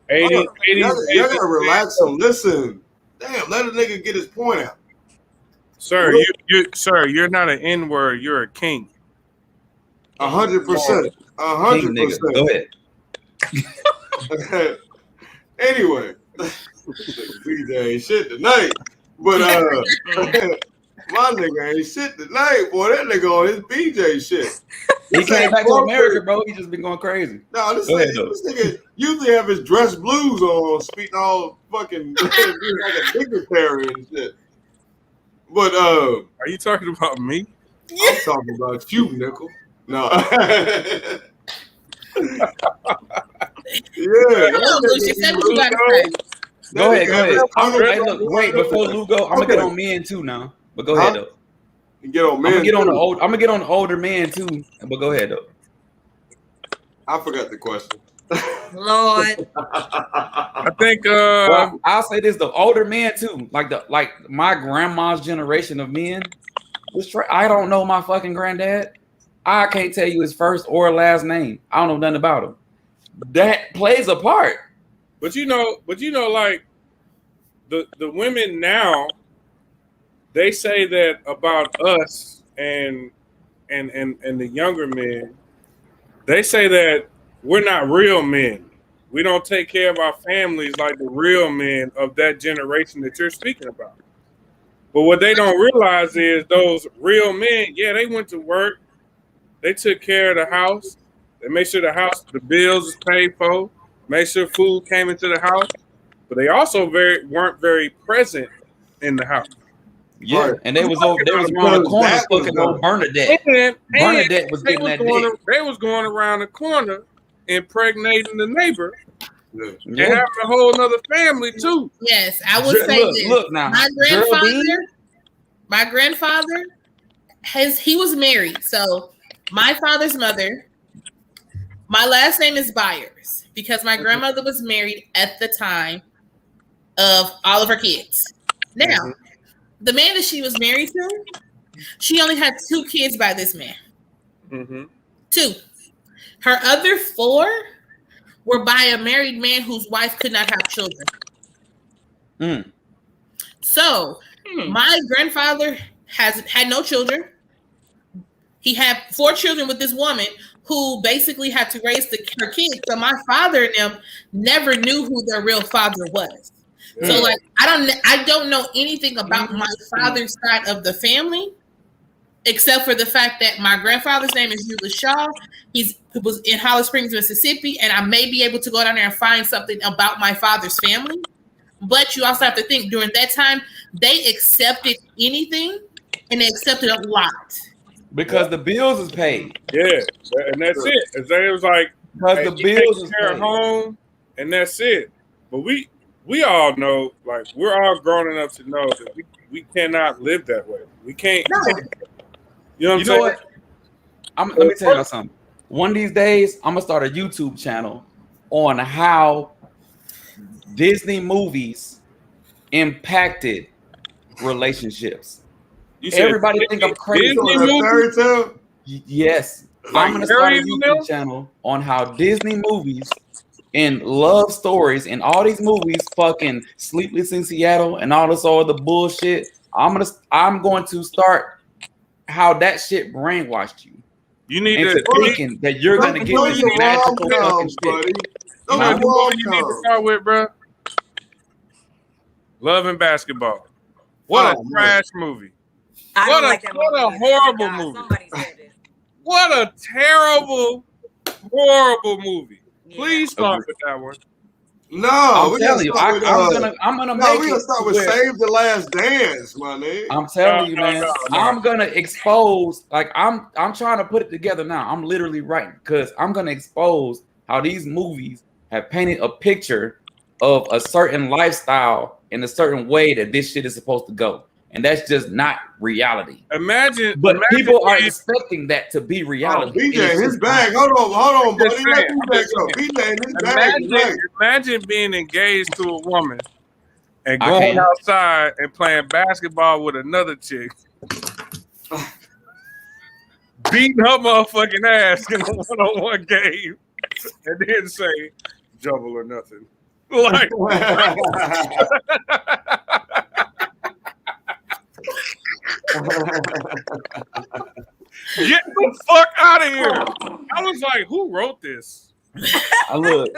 You gotta relax and listen. Damn, let a nigga get his point out. Sir, you're not an N-word. You're a king. 100%. 100%. Go ahead. Anyway, BJ ain't shit tonight. But My nigga ain't shit tonight, boy. That nigga on his BJ shit. He came back to America, bro. He just been going crazy. No, this nigga usually have his dress blues on, speaking all fucking like a dignitary and shit. But are you talking about me? I'm talking about you, Nickel. No. Yeah. Lucious, say what you got to say. Go ahead. Hey, look, wait, before Lou go, I'm gonna get on men too now. But go ahead though. Get on men. I'm gonna get on the older man too. But go ahead though. I forgot the question. Lord. I think well, I'll say this: the older men too, like my grandma's generation of men. I don't know my fucking granddad. I can't tell you his first or last name. I don't know nothing about him. That plays a part. But you know, like the women now, they say that about us and the younger men. They say that we're not real men. We don't take care of our families like the real men of that generation that you're speaking about. But what they don't realize is those real men, yeah, they went to work. They took care of the house. They made sure the bills was paid for. Made sure food came into the house. But they also weren't very present in the house. Yeah, right. And they was around the corner fucking old Bernadette. Bernadette was getting that dick. They was going around the corner impregnating the neighbor. Yeah. And having a whole nother family too. Yes, I would say this. Look now, my grandfather, he was married. So my father's mother, my last name is Byers because my grandmother was married at the time of all of her kids. Now, the man that she was married to, she only had 2 kids by this man. 2. Her other 4 were by a married man whose wife could not have children. So my grandfather had no children. He had 4 children with this woman who basically had to raise her kids. So my father and them never knew who their real father was. So like I don't know anything about my father's side of the family, except for the fact that my grandfather's name is Lucious. He was in Holly Springs, Mississippi, and I may be able to go down there and find something about my father's family. But you also have to think during that time they accepted anything, and they accepted a lot because the bills is paid. Yeah, and that's it. It was like because the bills is paid. Home, and that's it. But we all know, like, we're all grown enough to know that we cannot live that way. We can't. No. You know what I'm saying? What? Let me tell you something. One of these days, I'm going to start a YouTube channel on how Disney movies impacted relationships. Everybody think I'm crazy. Yes. I'm going to start a YouTube channel on how Disney movies and love stories and all these movies, fucking Sleepless in Seattle and all this other bullshit. I'm going to start how that shit brainwashed you. You need into thinking that you're gonna get this magical fucking shit. You know what you need to start with, bro? Love and Basketball. What a trash movie. What a horrible movie. What a terrible, horrible movie. Please start with that one. No, I'm telling you, I'm gonna make we're gonna start with Save the Last Dance, my nigga. I'm telling you, man. I'm gonna expose, like I'm trying to put it together now. I'm literally writing because I'm gonna expose how these movies have painted a picture of a certain lifestyle in a certain way that this shit is supposed to go. And that's just not reality. Imagine people are expecting that to be reality. BJ in his bag. Hold on, buddy. Let me back up. BJ in his bag. Imagine being engaged to a woman and going outside and playing basketball with another chick, beating her motherfucking ass in a one-on-one game, and then say, "Double or nothing." Like. Get the fuck out of here. I was like, who wrote this? Look,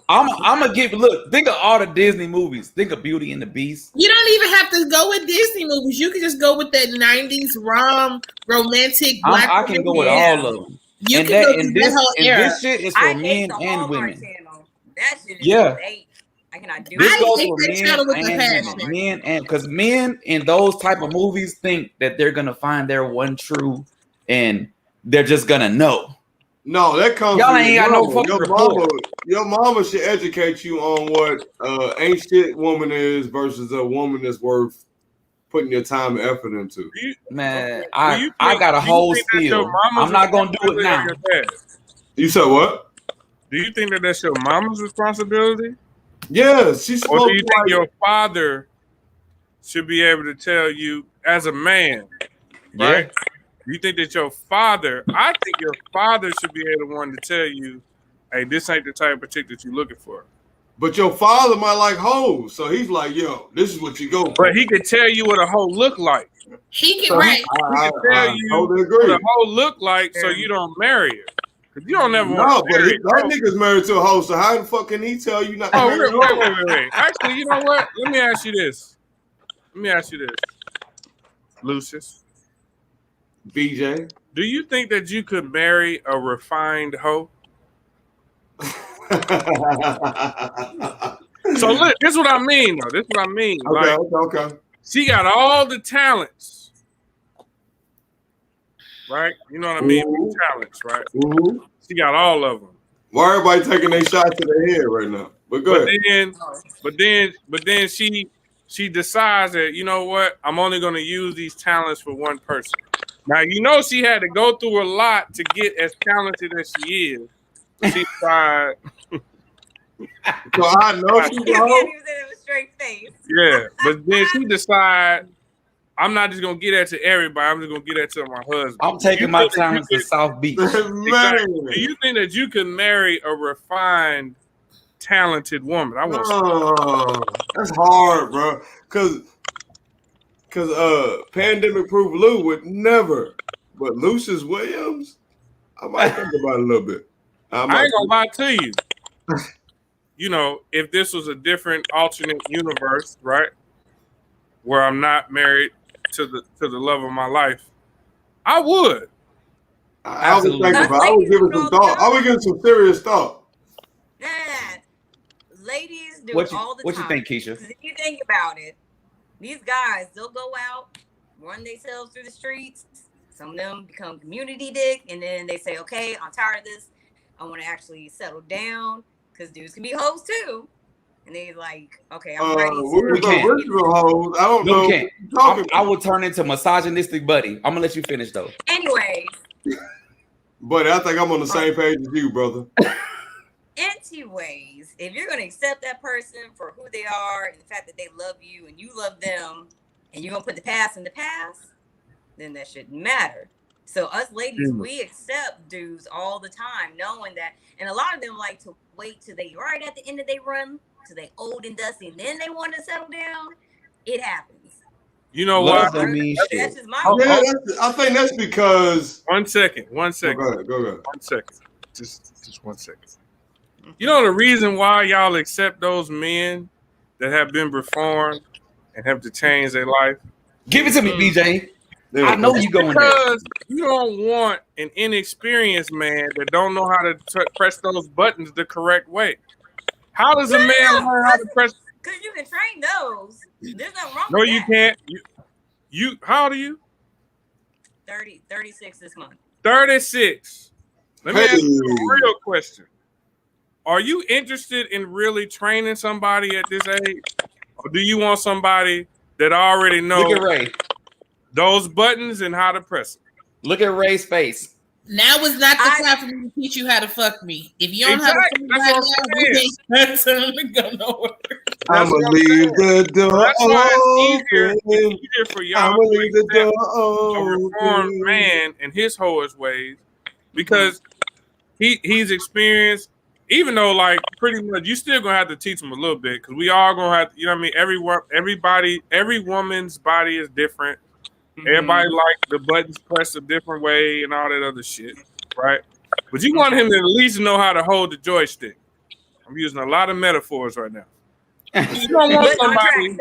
I'm gonna give. Look, think of all the Disney movies. Think of Beauty and the Beast. You don't even have to go with Disney movies. You can just go with that 90s romantic black. I can go with all of them. You and can that go and through that whole era. this shit is for men and women. Channel. That shit is great. I cannot do this it. goes for men and women. Men and because men in those type of movies think that they're gonna find their one true and they're just gonna know. No, that comes. Y'all ain't got no fucking rapport. Your mama should educate you on what ain't shit woman is versus a woman that's worth putting your time and effort into. Man, I got a whole skill. I'm not gonna do it now. You said what? Do you think that that's your mama's responsibility? Yeah, she's. Or do you think your father should be able to tell you as a man, right? Yeah. You think that your father? I think your father should be able to want to tell you, "Hey, this ain't the type of chick that you're looking for." But your father might like hoes, so he's like, "Yo, this is what you go for." But he can tell you what a hoe look like. He can So right. He can tell you totally what agree. a hoe look like, so you don't marry her. Cause you don't ever want No, to but marry that nigga's married to a hoe, so how the fuck can he tell you not to marry a hoe? Wait. Actually, you know what? Let me ask you this. Lucious. BJ. Do you think that you could marry a refined hoe? So look, this is what I mean, though. Okay. She got all the talents, right? You know what I mean? Mm-hmm. Talents, right? Mm-hmm. She got all of them. Why everybody taking their shot to the head right now? But go ahead. But then she decides that, you know what? I'm only going to use these talents for one person. Now, you know she had to go through a lot to get as talented as she is. She tried. So I know she's a hoe. Straight face. Yeah, but then she decide, I'm not just gonna get that to everybody. I'm just gonna get that to my husband. I'm taking my talents to South Beach. Exactly. Do you think that you can marry a refined, talented woman? I want. That's hard, bro. Cause pandemic proof Lou would never. But Lucious Williams, I might think about it a little bit. I ain't gonna lie to you. You know, if this was a different alternate universe, right, where I'm not married to the love of my life, I would. I would think about. I would give it some thought. I would give it some serious thought. Yeah, ladies do What it all the time. What you think, Keisha? Because if you think about it, these guys, they'll go out, run themselves through the streets. Some of them become community dick, and then they say, "Okay, I'm tired of this. I want to actually settle down." Because dudes can be hoes too. And they like, "Okay, I'm ready." We can't. Hoes. I don't know. We can't. I will turn into misogynistic buddy. I'm gonna let you finish though. Anyways. Buddy, I think I'm on the same page as you, brother. Anyways, if you're gonna accept that person for who they are and the fact that they love you and you love them, and you're gonna put the past in the past, then that shouldn't matter. So us ladies, we accept dudes all the time, knowing that, and a lot of them like to wait till they right at the end of their run, till they old and dusty, and then they want to settle down. It happens. You know what? That's just my I think that's because. One second. Go ahead. 1 second. Just 1 second. You know the reason why y'all accept those men that have been reformed and have to change their life? Give it to me, BJ. I know you going there. Because you don't want an inexperienced man that don't know how to press those buttons the correct way. How does a man learn how to press? Because you can train those. There's nothing wrong with that. No, you can't. You. How old are you? 36 this month. 36. Let me ask you a real question. Are you interested in really training somebody at this age? Or do you want somebody that already knows Look at Ray. Those buttons and how to press them? Look at Ray's face. Now is not the time for me to teach you how to fuck me. If you don't have to fuck right now, you can't to go nowhere. I'm gonna leave the door That's why it's open. easier for y'all to accept the a reformed man and his whorish ways because he's experienced. Even though, like, pretty much, you still gonna have to teach him a little bit because we all gonna have to. You know what I mean? Every woman's body is different. Everybody like the buttons pressed a different way and all that other shit, right? But you want him to at least know how to hold the joystick. I'm using a lot of metaphors right now. You don't want somebody.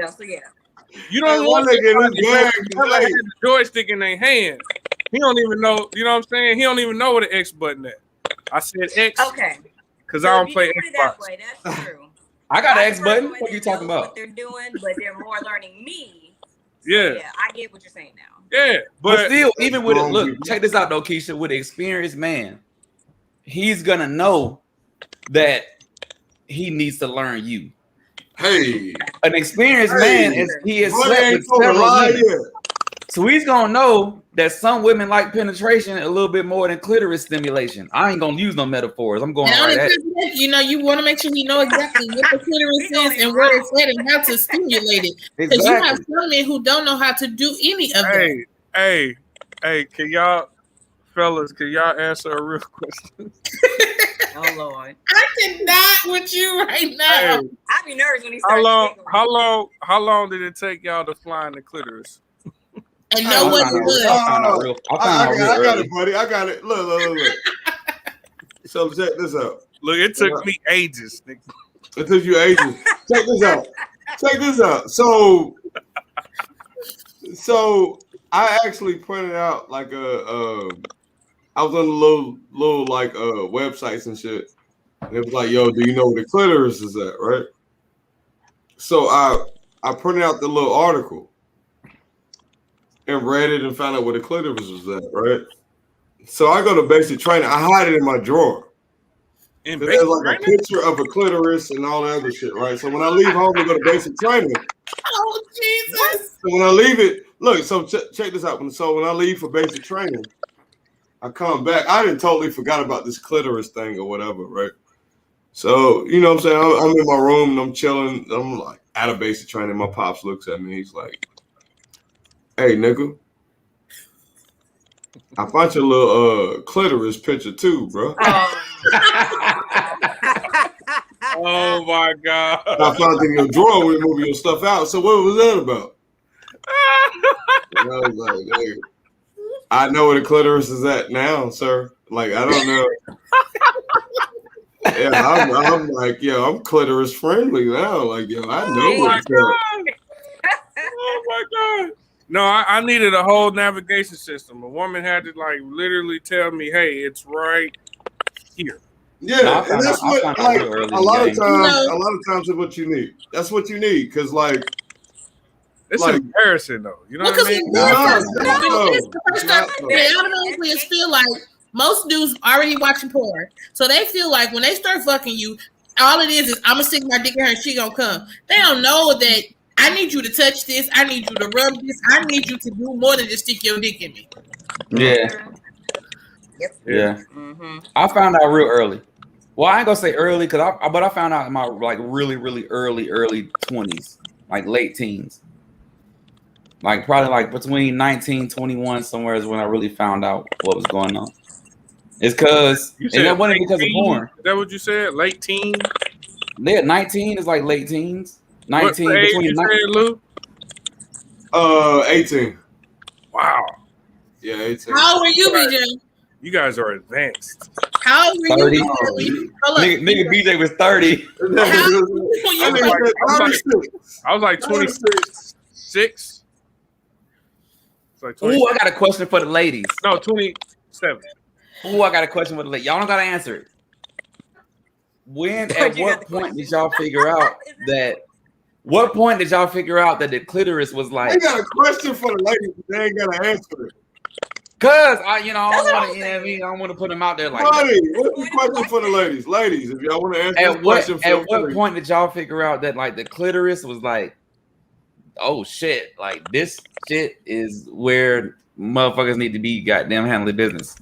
You don't want somebody who never had the joystick in their hand. He don't even know. You know what I'm saying? He don't even know what the X button is. I said X. Okay. Because I don't play Xbox. That way, that's true. I got an X button. What are you talking about? What they're doing, but they're more learning me. Yeah. Yeah, I get what you're saying now. Yeah, but still, even with it, look, check this out though, Keisha. With an experienced man, he's gonna know that he needs to learn you. Hey, an experienced man is slept with several women. So he's gonna know that some women like penetration a little bit more than clitoris stimulation. I ain't gonna use no metaphors. I'm going right at it. You know, you want to make sure you know exactly what the clitoris is and where it's at and how to stimulate it. Because you have some men who don't know how to do any of that. Hey, can y'all answer a real question? Oh Lord, I cannot with you right now. Hey, I be nervous when he starts. How long did it take y'all to find the clitoris? And no one would. I got it, buddy. I got it. Look. So check this out. Look, it took me ages. It took you ages. Check this out. So I actually printed out like I was on the little like websites and shit. And it was like, yo, do you know where the clitoris is at, right? So I printed out the little article and read it and found out where the clitoris was at, right? So I go to basic training. I hide it in my drawer. There's like a picture of a clitoris and all that other shit, right? So when I leave home and go to basic training. Oh, Jesus. So when I leave it, look, so check this out. So when I leave for basic training, I come back. I didn't totally forgot about this clitoris thing or whatever, right? So, you know what I'm saying? I'm in my room and I'm chilling. I'm like out of basic training. My pops looks at me. He's like, hey, nigga, I found your little clitoris picture too, bro. Oh my God. I found it in your drawer when you moving your stuff out. So what was that about? And I was like, hey, I know where the clitoris is at now, sir. Like, I don't know. Yeah, I'm like, yo, I'm clitoris friendly now. Like, yo, I know what's up. Oh my God. No, I needed a whole navigation system. A woman had to like literally tell me, hey, it's right here. Yeah, and that's what like a lot of times is what you need. That's what you need, because like it's like, embarrassing though. You know what I mean? They automatically feel like most dudes already watching porn. So they feel like when they start fucking you, all it is I'm gonna stick my dick in her and she gonna come. They don't know that I need you to touch this, I need you to rub this, I need you to do more than just stick your dick in me. Yeah. Yeah. Mm-hmm. I found out real early. Well, I ain't gonna say early but I found out in my like really, really early 20s, like late teens. Like probably like between 19, 21 somewhere is when I really found out what was going on. It's because that wasn't because of porn. Is that what you said? Late teens? Yeah, 19 is like late teens. 19 what age between you said, Lou? 18. Wow. Yeah, 18. How old were you, BJ? You guys are advanced. How old were 30. you? Nigga BJ was 30. I was like 26. Oh, I got a question for the ladies. No, 27. Oh, I got a question for the ladies. Y'all don't gotta answer it. At what point did y'all figure out that? What point did y'all figure out that the clitoris was like? I got a question for the ladies, but they ain't got an answer it. Cause I don't want to put them out there like. Buddy, what's the question for the ladies? Ladies, if y'all want to answer this question, at what point did y'all figure out that like the clitoris was like, oh shit, like this shit is where motherfuckers need to be goddamn handling business?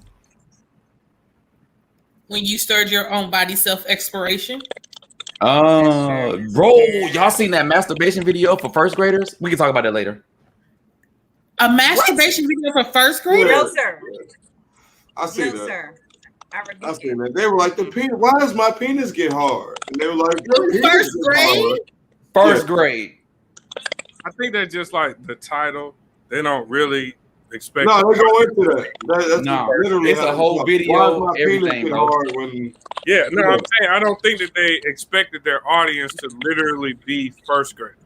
When you started your own body self-exploration? Bro, y'all seen that masturbation video for first graders? We can talk about that later. A masturbation video for first graders? No, sir. I see that. Sir. I seen that. They were like, the penis. Why does my penis get hard? And they were like, first grade? First grade. I think that's just like the title. They don't really expect. No, they go into that. That's No, literally it's a whole video, Why is my penis everything, get bro. hard when? Yeah, no, I'm saying I don't think that they expected their audience to literally be first graders.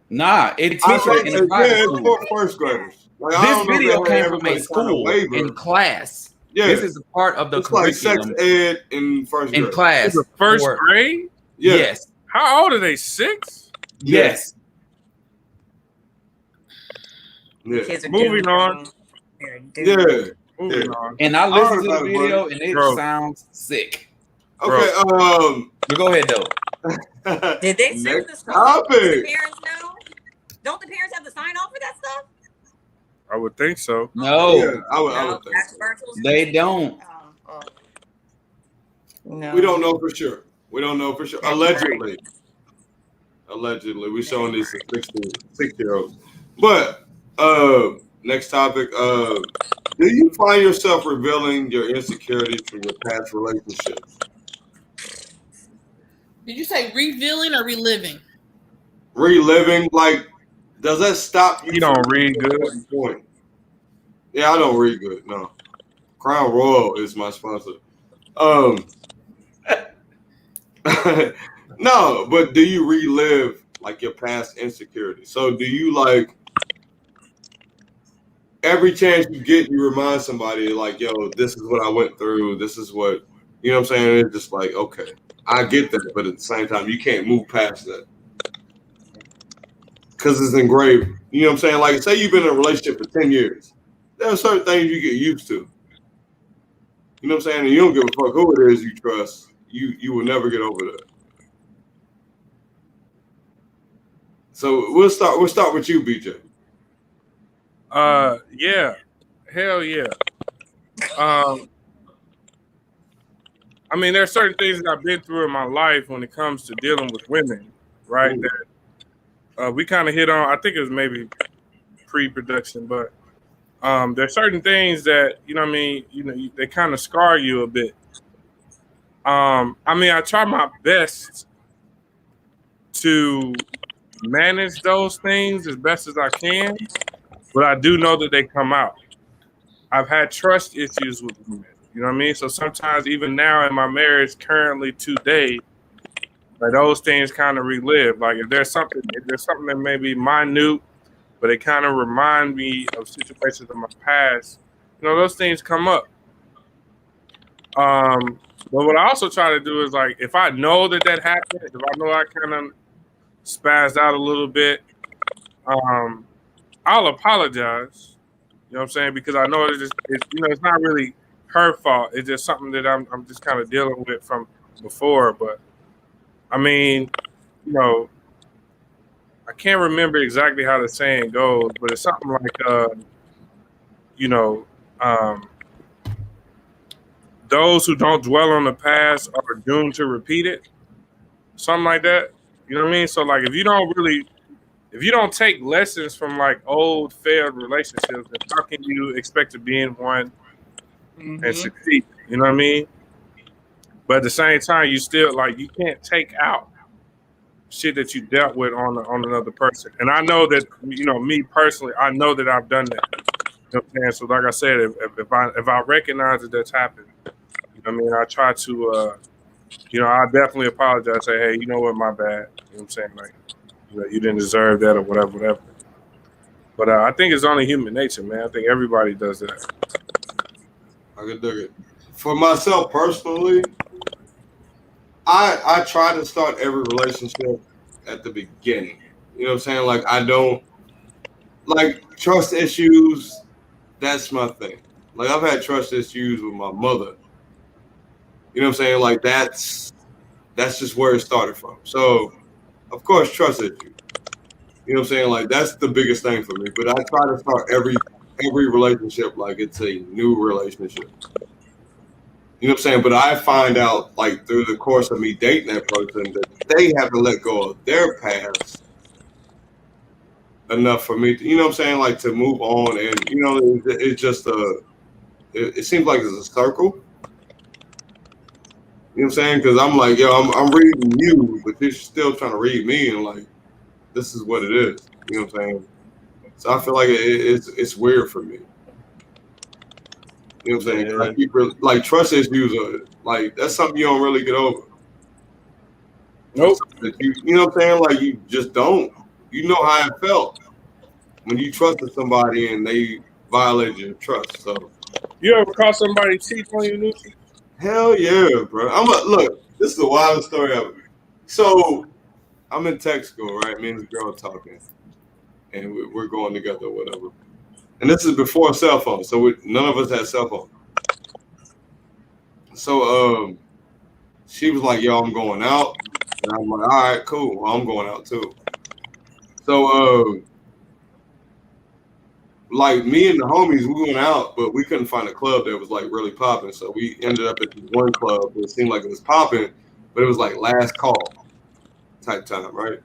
Nah, it I teaches think in the private it's school. for first graders. Like, I This don't know if video they had came from a everybody sign a school waiver. in class. Yeah, This is a part of the it's like sex curriculum ed in first in grade. class. The first for- grade? Yeah. Yes. How old are they? 6? Yes. Yeah. Kids are Moving doomed, on. bro. They're Yeah. doomed. Moving Yeah. on. And I I listened heard to the about it, video buddy. and it Bro. sounds sick. Okay. But go ahead though. Did they sue Next the school? Do the topic. parents know? Don't the parents have to sign off for that stuff? I would think so. No, Yeah, I would think That's so. virtual they school. don't. Oh. No. We don't know for sure. We don't know for sure. That's Allegedly. We're showing these to 6-year-olds. But next topic. Do you find yourself revealing your insecurities from your past relationships? Did you say revealing or reliving? Reliving, like, does that stop you? You don't read good. Point? Yeah, I don't read good. No. Crown Royal is my sponsor. No, but do you relive like your past insecurities? So do you like every chance you get, you remind somebody like, yo, this is what I went through. This is what, you know what I'm saying? It's just like, okay, I get that, but at the same time, you can't move past that because it's engraved. You know what I'm saying? Like, say you've been in a relationship for 10 years. There are certain things you get used to. You know what I'm saying? And you don't give a fuck who it is you trust. You will never get over that. So we'll start with you, BJ. Yeah. Hell yeah. I mean, there are certain things that I've been through in my life when it comes to dealing with women, right? Ooh. That we kind of hit on. I think it was maybe pre-production, but there's certain things that, you know what I mean, they kind of scar you a bit. I mean, I try my best to manage those things as best as I can, but I do know that they come out. I've had trust issues with women, you know what I mean? So sometimes, even now in my marriage, currently today, like those things kind of relive. Like if there's something that may be minute, but it kind of remind me of situations in my past, those things come up. But what I also try to do is, like, if I know that happened, if I know I kind of spazzed out a little bit, I'll apologize. You know what I'm saying? Because I know it's not really her fault. It's just something that I'm just kind of dealing with from before. But I mean, I can't remember exactly how the saying goes, but it's something like, those who don't dwell on the past are doomed to repeat it. Something like that. You know what I mean? So like, if you don't take lessons from like old failed relationships, then how can you expect to be in one and succeed? You know what I mean? But at the same time, you still like, you can't take out shit that you dealt with on another person. And I know that, me personally, I know that I've done that. You know what I'm saying? So like I said, if I recognize that that's happened, you know what I mean, I try to I definitely apologize, say, hey, you know what, my bad. You know what I'm saying? Like, you didn't deserve that or whatever. But I think it's only human nature, man. I think everybody does that. I can dig it. For myself personally, I try to start every relationship at the beginning. You know what I'm saying? Like, I don't like trust issues. That's my thing. Like, I've had trust issues with my mother. You know what I'm saying? Like, that's just where it started from. So, of course, trust issues. You know what I'm saying? Like, that's the biggest thing for me. But I try to start every relationship like it's a new relationship. You know what I'm saying? But I find out, like, through the course of me dating that person, that they have to let go of their past enough for me to, you know what I'm saying, like, to move on. And, it's just it seems like it's a circle. You know what I'm saying? Because I'm like, yo, I'm reading you, but you're still trying to read me, and like, this is what it is. You know what I'm saying? So I feel like it's weird for me. You know what I'm saying? Yeah. Like, like trust issues are like that's something you don't really get over. Nope. You know what I'm saying? Like you just don't. You know how it felt when you trusted somebody and they violated your trust. So You ever caught somebody cheat on you, Lucy? hell yeah, bro. Look. This is the wildest story ever. So I'm in tech school, right? Me and this girl talking, and we're going together, or whatever. And this is before cell phones, so none of us had cell phones. So she was like, "Yo, I'm going out," and I'm like, "All right, cool. Well, I'm going out too." So like me and the homies, we went out, but we couldn't find a club that was like really popping. So we ended up at this one club that seemed like it was popping, but it was like last call type time, right?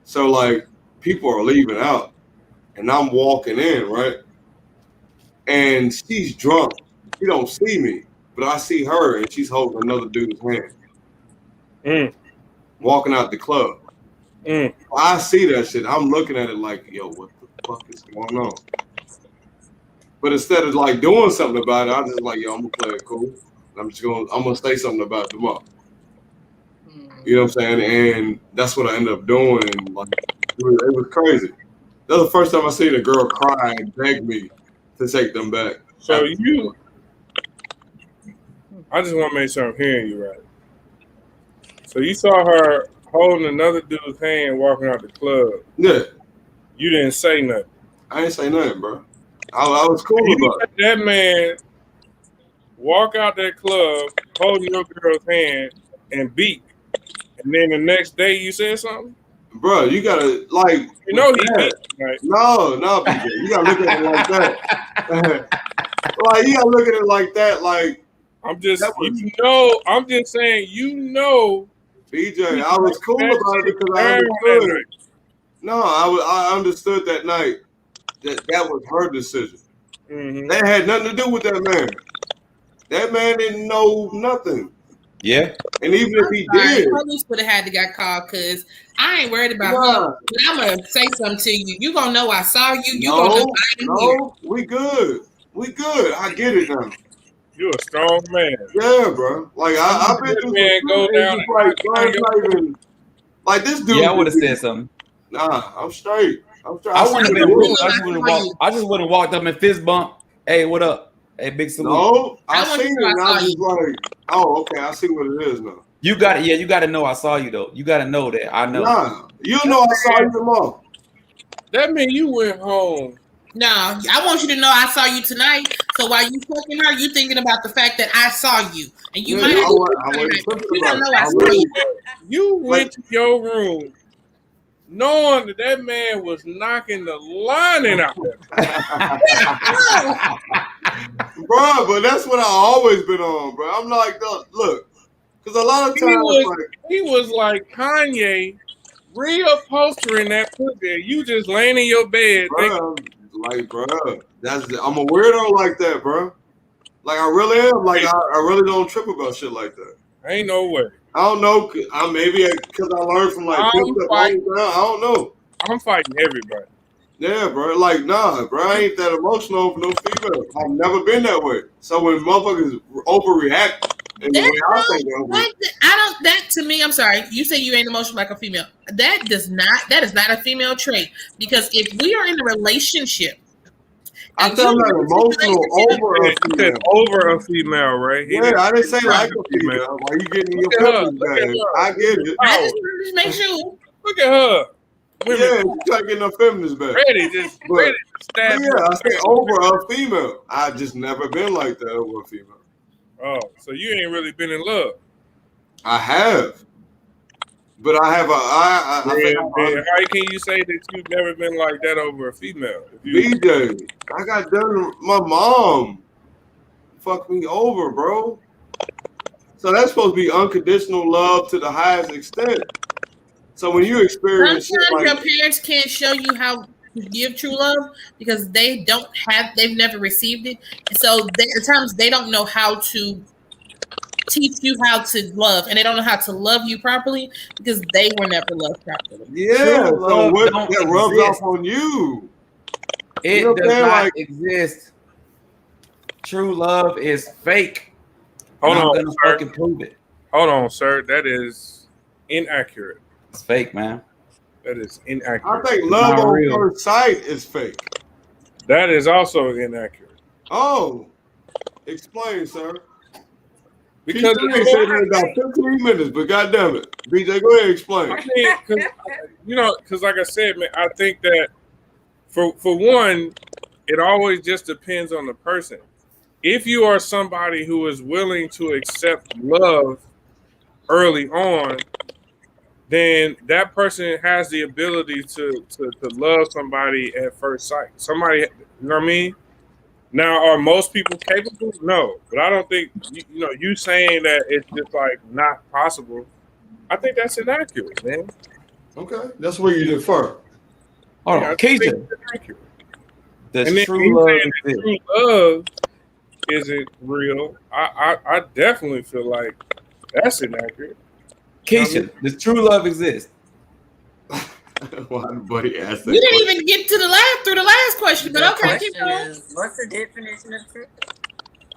So like people are leaving out, and I'm walking in, right? And she's drunk. She don't see me, but I see her, and she's holding another dude's hand, walking out the club. I see that shit. I'm looking at it like, yo, what the fuck is going on? But instead of like doing something about it, I'm just like, yo, I'm gonna play it cool. I'm gonna say something about it tomorrow. You know what I'm saying? And that's what I ended up doing. And like, it was crazy. That was the first time I seen a girl cry and beg me to take them back. So I just want to make sure I'm hearing you right. So you saw her holding another dude's hand walking out the club. Yeah. You didn't say nothing. I didn't say nothing, bro. I was cool about it. That man walk out that club holding your girl's hand and beat. And then the next day you said something? Bro, you gotta like he beat, right? No, PJ. You gotta look at it like that. Like you gotta look at it like that. Like I'm just saying, BJ, I was cool about it because I understood. No, I understood that night that was her decision. Mm-hmm. That had nothing to do with that man. That man didn't know nothing. Yeah. And even if he did, police would have had to get called because I ain't worried about him. But I'm gonna say something to you. You gonna know I saw you. You gonna know we good. We good. I get it now. You're a strong man. Yeah, bro. Like I've been through man go down like this dude. Yeah, I would have said something. Nah, I'm straight. I wouldn't have been rude. I just would have walked up and fist bump. Hey, what up? Hey, big salute. No, I seen it. And I was like, oh, okay, I see what it is now. You got it. Yeah, you got to know I saw you though. You got to know that I know. Nah, you know I saw you tomorrow. That means you went home. No, I want you to know I saw you tonight. So while you fucking her, you thinking about the fact that I saw you, and you might. You don't know I saw you. You went to your room knowing that man was knocking the lining out there. Bro, but that's what I always been on, bro. I'm like, look, because a lot of times he was like Kanye reupholstering that pussy. You just laying in your bed. Bro, bro, I'm a weirdo like that, bro. Like I really am. Like I really don't trip about shit like that. Ain't no way. I don't know. Maybe because I learned from like I don't know. I'm fighting everybody. Yeah, bro. Like, nah, bro. I ain't that emotional over no female. I've never been that way. So when motherfuckers overreact, in the way I think that to me, I'm sorry. You say you ain't emotional like a female. That is not a female trait. Because if we are in a relationship, I feel like emotional over a female, right? Yeah, I didn't say like a female. Why you getting your feelings back? I get it. I just make sure. Look at her. Women. Yeah, you try to get no feminists back. Ready to stab. Yeah, I say over a female. I just never been like that over a female. Oh, so you ain't really been in love? I have, but I have how can you say that you've never been like that over a female? BJ, I got done. My mom fucked me over, bro. So that's supposed to be unconditional love to the highest extent. So when you experience sometimes your parents can't show you how to give true love because they've never received it. And so at times they don't know how to teach you how to love, and they don't know how to love you properly because they were never loved properly. Yeah, so what that rubs off on you. It You know what I'm does saying? not Like- exist. True love is fake. Hold and I'm on, gonna sir. fucking prove it. Hold on, sir. That is inaccurate. It's fake, man. That is I inaccurate. think love not on real. first sight is fake. That is also inaccurate. Oh, explain, sir. Because Keith Lee said in about 15 minutes, but goddamn it, BJ, go ahead and explain. I mean, because like I said, man, I think that for one, it always just depends on the person. If you are somebody who is willing to accept love early on, then that person has the ability to love somebody at first sight. Somebody, you know what I mean? Now, are most people capable? No, but I don't think you saying that it's just like not possible. I think that's inaccurate, man. Okay, that's where you defer. Hold Yeah, I on, think Keisha. it's inaccurate. Does And then true you love saying that exist? true love isn't real. I definitely feel like that's inaccurate. Keisha, does true love exist? Why did Buddy ask that We didn't question? even get to the last question, but The okay, keep question going. is, what's the definition of truth?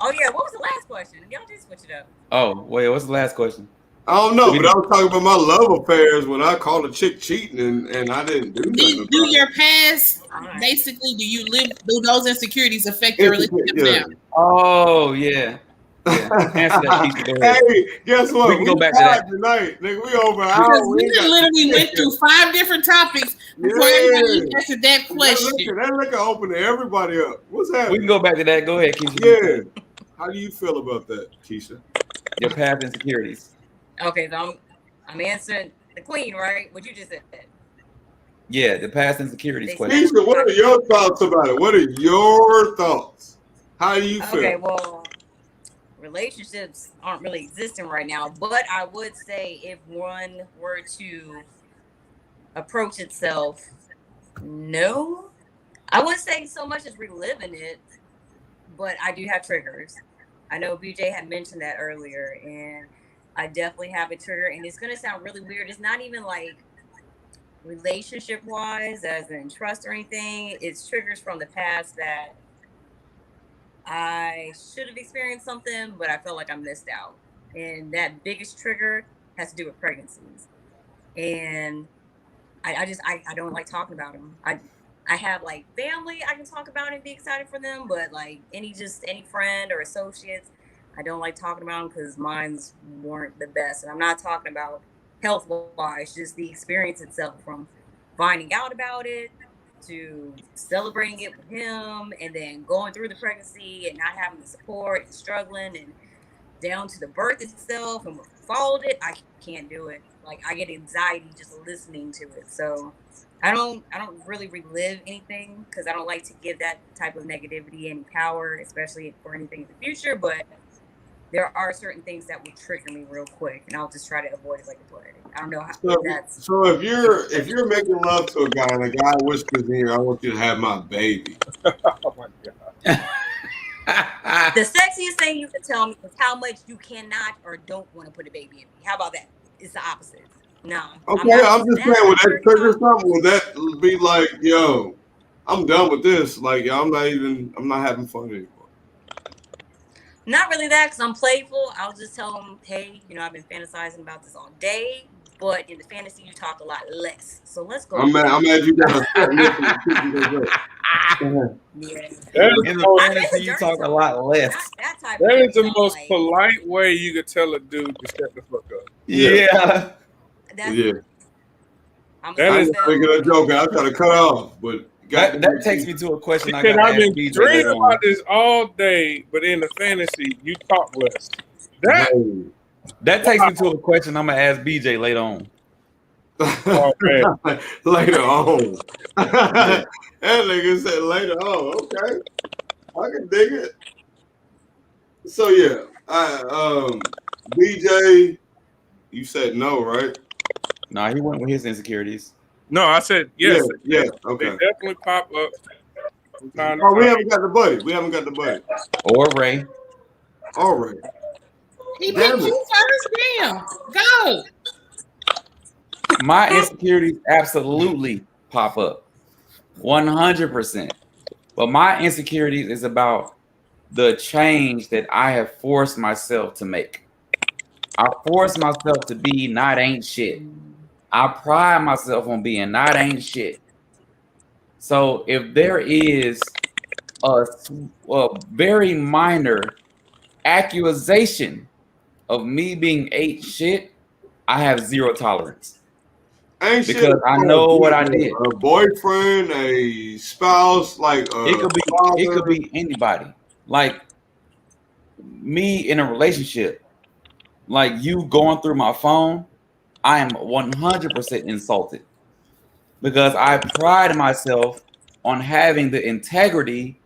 Oh yeah, what was the last question? Y'all did switch it up. Oh, wait, what's the last question? I don't know, but I was talking about my love affairs when I called a chick cheating and I didn't do nothing about Do your it. past, Alright. basically, do those insecurities affect your relationship Yeah. now? Oh, yeah. Yeah. Answer that, Keisha. Go ahead. Hey, guess what? We can go back to that. tonight, nigga. We over an Because hour. we ain't got literally shit went yet. through 5 different topics before Yeah. everybody answered that question. That liquor opened everybody up. What's We happening? can go back to that. Go ahead, Keisha. Yeah. How do you feel about that, Keisha? Your past insecurities. Okay, so I'm answering the queen, right? What you just said. Yeah, the past insecurities They question. Keisha, what are your thoughts about it? What are your thoughts? How do you feel? Okay, well, relationships aren't really existing right now, but I would say if one were to approach itself, no, I wouldn't say so much as reliving it, but I do have triggers. I know BJ had mentioned that earlier, and I definitely have a trigger, and it's gonna sound really weird. It's not even like relationship wise, as in trust or anything. It's triggers from the past that I should have experienced something, but I felt like I missed out. And that biggest trigger has to do with pregnancies. And I don't like talking about them. I have like family I can talk about and be excited for them, but like any friend or associates, I don't like talking about them because mine's weren't the best. And I'm not talking about health wise, just the experience itself, from finding out about it to celebrating it with him, and then going through the pregnancy and not having the support and struggling, and down to the birth itself and what followed it. I can't do it. Like, I get anxiety just listening to it. So I don't really relive anything because I don't like to give that type of negativity any power, especially for anything in the future. But there are certain things that will trigger me real quick, and I'll just try to avoid it like the plague. I don't know how that's. So if you're making love to a guy and a guy whispers in here, I want you to have my baby. Oh my god. The sexiest thing you can tell me is how much you cannot or don't want to put a baby in me. How about that? It's the opposite. No. Okay, I'm just saying, would that trigger something? Would that be like, yo, I'm done with this? Like, yo, I'm not having fun anymore. Not really that, because I'm playful. I'll just tell them, hey, I've been fantasizing about this all day, but in the fantasy, you talk a lot less. So let's go. I'm mad you got a Yeah. In the fantasy, you talk a lot less. That is the most polite way you could tell a dude to shut the fuck up. Yeah. Yeah. That is thinking a joke. I try to cut off, but that takes me to a question I because got I've to ask been BJ dreaming later about on. this all day, but in the fantasy, you talk less. That takes me to a question I'm gonna ask BJ later on. Oh, man. Later on. That nigga said later on. Okay. I can dig it. So yeah. BJ, you said no, right? Nah, he went with his insecurities. No, I said yes. Yeah. Okay. They definitely pop up from time to Oh, we time. haven't got the buddy. Or Ray. All right. He Damn picked it. you first. Damn. Go. My insecurities absolutely pop up. 100%. But my insecurities is about the change that I have forced myself to make. I forced myself to be not ain't shit. I pride myself on being not ain't shit. So if there is a very minor accusation of me being ain't shit, I have zero tolerance. Ain't Because shit I know what I did. A boyfriend, a spouse, like it could be anybody. Like me in a relationship, like you going through my phone, I am 100% insulted because I pride myself on having the integrity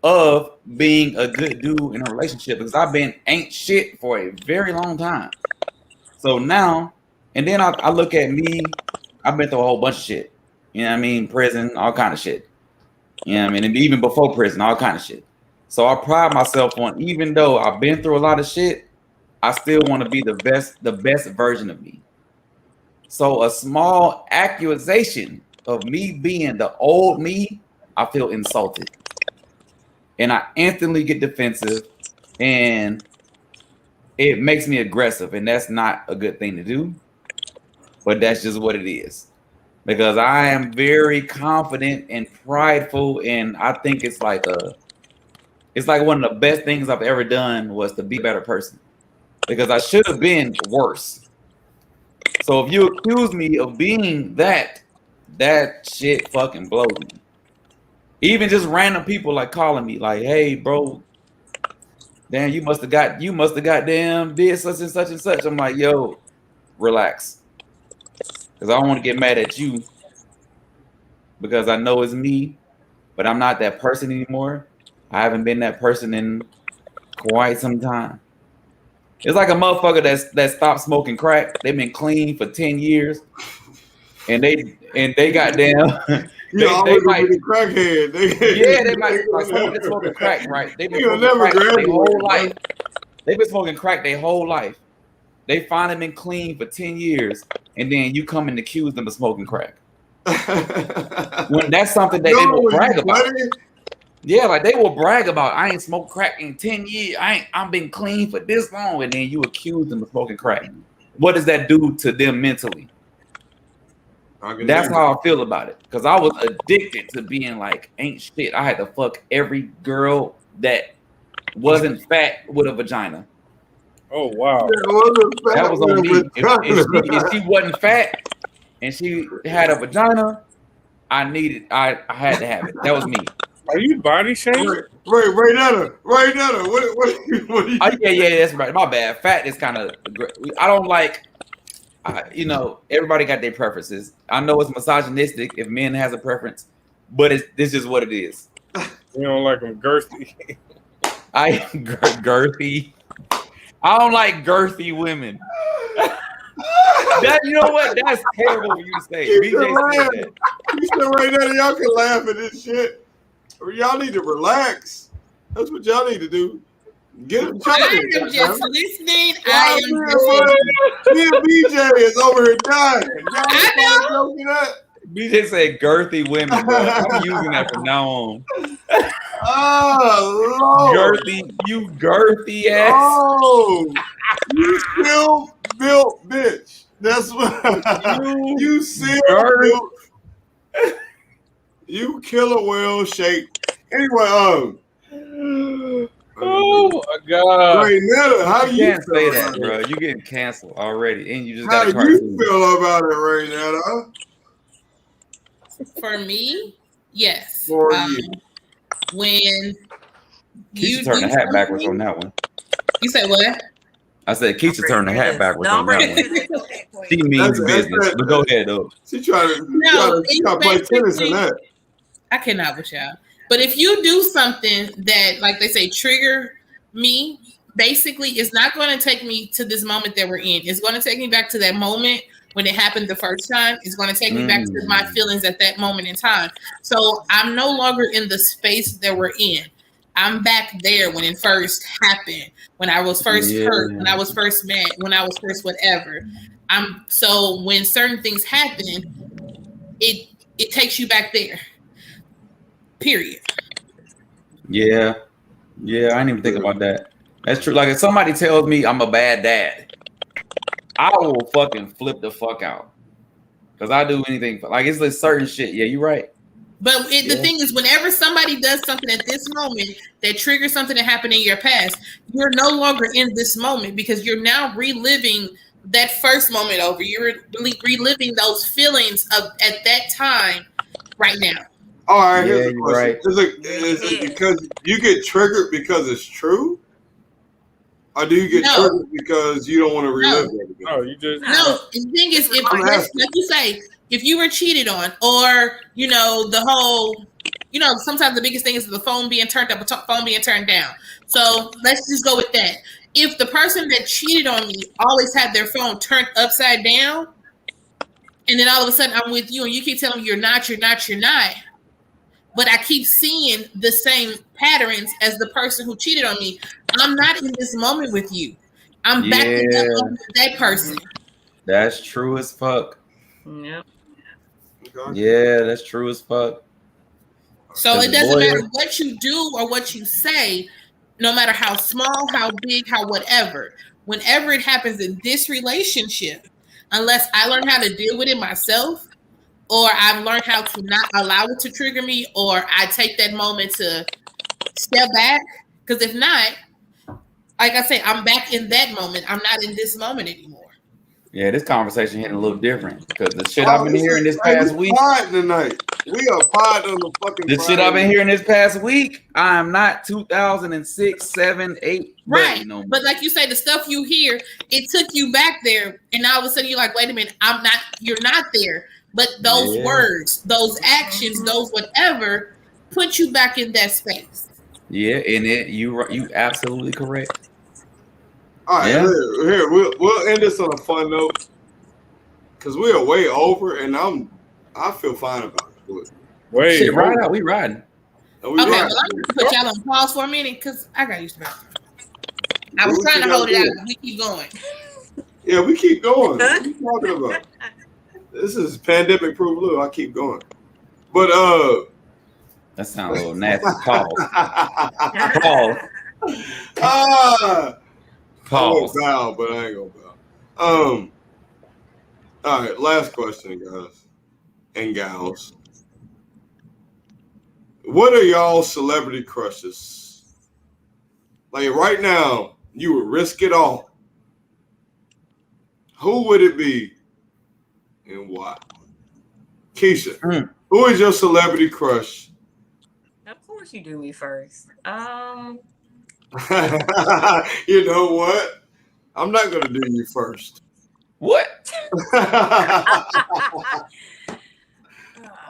of being a good dude in a relationship because I've been ain't shit for a very long time. So now, and then I look at me, I've been through a whole bunch of shit. You know what I mean? Prison, all kind of shit. You know what I mean? And even before prison, all kind of shit. So I pride myself on, even though I've been through a lot of shit, I still want to be the best version of me. So a small accusation of me being the old me, I feel insulted. And I instantly get defensive and it makes me aggressive. And that's not a good thing to do. But that's just what it is. Because I am very confident and prideful. And I think it's like one of the best things I've ever done was to be a better person. Because I should have been worse. So if you accuse me of being that shit fucking blows me. Even just random people like calling me like, hey bro, damn, you must have got damn this such and such and such. I'm like, yo, relax. Because I don't want to get mad at you because I know it's me, but I'm not that person anymore. I haven't been that person in quite some time. It's like a motherfucker that stopped smoking crack. They've been clean for 10 years. And they got damn. They might be crackhead. They might like someone that's smoking crack, right? They've been smoking crack their whole life. They've been smoking crack their whole life. They finally been clean for 10 years, and then you come and accuse them of smoking crack. When that's something that they will brag about. Yeah, like they will brag about. I ain't smoked crack in 10 years. I'm been clean for this long, and then you accuse them of smoking crack. What does that do to them mentally? That's how I feel about it. Because I was addicted to being like, ain't shit. I had to fuck every girl that wasn't fat with a vagina. Oh, wow. That was on me. If she wasn't fat and she had a vagina, I had to have it. That was me. Are you body shaming? Right now. What are you? Yeah, that's right. My bad. Fat is kind of, I don't like, everybody got their preferences. I know it's misogynistic if men has a preference, but this is what it is. You don't like them girthy. Girthy. I don't like girthy women. You know what? That's terrible for you to say. BJ said that. You said right now, y'all can laugh at this shit. Y'all need to relax. That's what y'all need to do. Get him I am just listening. Me and BJ is over here dying. I know. BJ said girthy women, bro. I'm using that from now on. Oh, Lord. You girthy ass. Oh, you still built bitch. That's what you still built. You killer whale shape. Anyway, oh my God! Right now, how you can't say that, bro? You getting canceled already, and you just got. How you feel about it right now? Huh? For me, yes. For you. When you turn the hat backwards on that one. You said what? I said Keisha turned the hat backwards on that one. She means business, but go ahead though. She trying to play tennis in that. I cannot with y'all. But if you do something that, like they say, trigger me, basically, it's not going to take me to this moment that we're in. It's going to take me back to that moment when it happened the first time. It's going to take me back to my feelings at that moment in time. So I'm no longer in the space that we're in. I'm back there when it first happened, when I was first hurt, when I was first mad, when I was first whatever. So when certain things happen, it takes you back there. Period. Yeah, I didn't even think about that. That's true. Like if somebody tells me I'm a bad dad, I will fucking flip the fuck out because I do anything. Like it's like certain shit. Yeah, you're right. But the thing is, whenever somebody does something at this moment that triggers something that happened in your past, you're no longer in this moment because you're now reliving that first moment over. You're reliving those feelings of at that time right now. All right, here's the you're question. right. Is it because you get triggered because it's true? Or do you get triggered because you don't want to relive it again? No, you just No. The thing is, if like you say, if you were cheated on, or the whole, sometimes the biggest thing is the phone being turned up, phone being turned down. So let's just go with that. If the person that cheated on me always had their phone turned upside down, and then all of a sudden I'm with you, and you keep telling me you're not, but I keep seeing the same patterns as the person who cheated on me, I'm not in this moment with you. I'm backing up on that person. That's true as fuck. Yep. Yeah, that's true as fuck. So it doesn't matter what you do or what you say, no matter how small, how big, how whatever. Whenever it happens in this relationship, unless I learn how to deal with it myself, or I've learned how to not allow it to trigger me, or I take that moment to step back. Because if not, like I say, I'm back in that moment. I'm not in this moment anymore. Yeah, this conversation hitting a little different because the shit I've been hearing this past week. Tonight. We are pod on the fucking. The shit I've been hearing this past week. I am not 2006, 7, 8. Right. No, but like you say, the stuff you hear, it took you back there, and all of a sudden you're like, wait a minute, I'm not. You're not there. But those words, those actions, those whatever, put you back in that space. Yeah, and you absolutely correct. All right, here we'll end this on a fun note because we are way over, and I feel fine about it. Shit, ride out, we riding. Okay, well, I'm gonna put y'all on pause for a minute because I got used to that. I was trying to hold it out. We keep going. Yeah, we keep going. What are you talking about? This is pandemic proof. Look, I keep going. But that sounds a little nasty. Pause. Pause. I won't bow, but I ain't gonna bow. All right, last question, guys and gals. What are y'all celebrity crushes? Like right now, you would risk it all. Who would it be and why? Keisha, who is your celebrity crush? Of course you do me first. You know what? I'm not gonna do you first. What?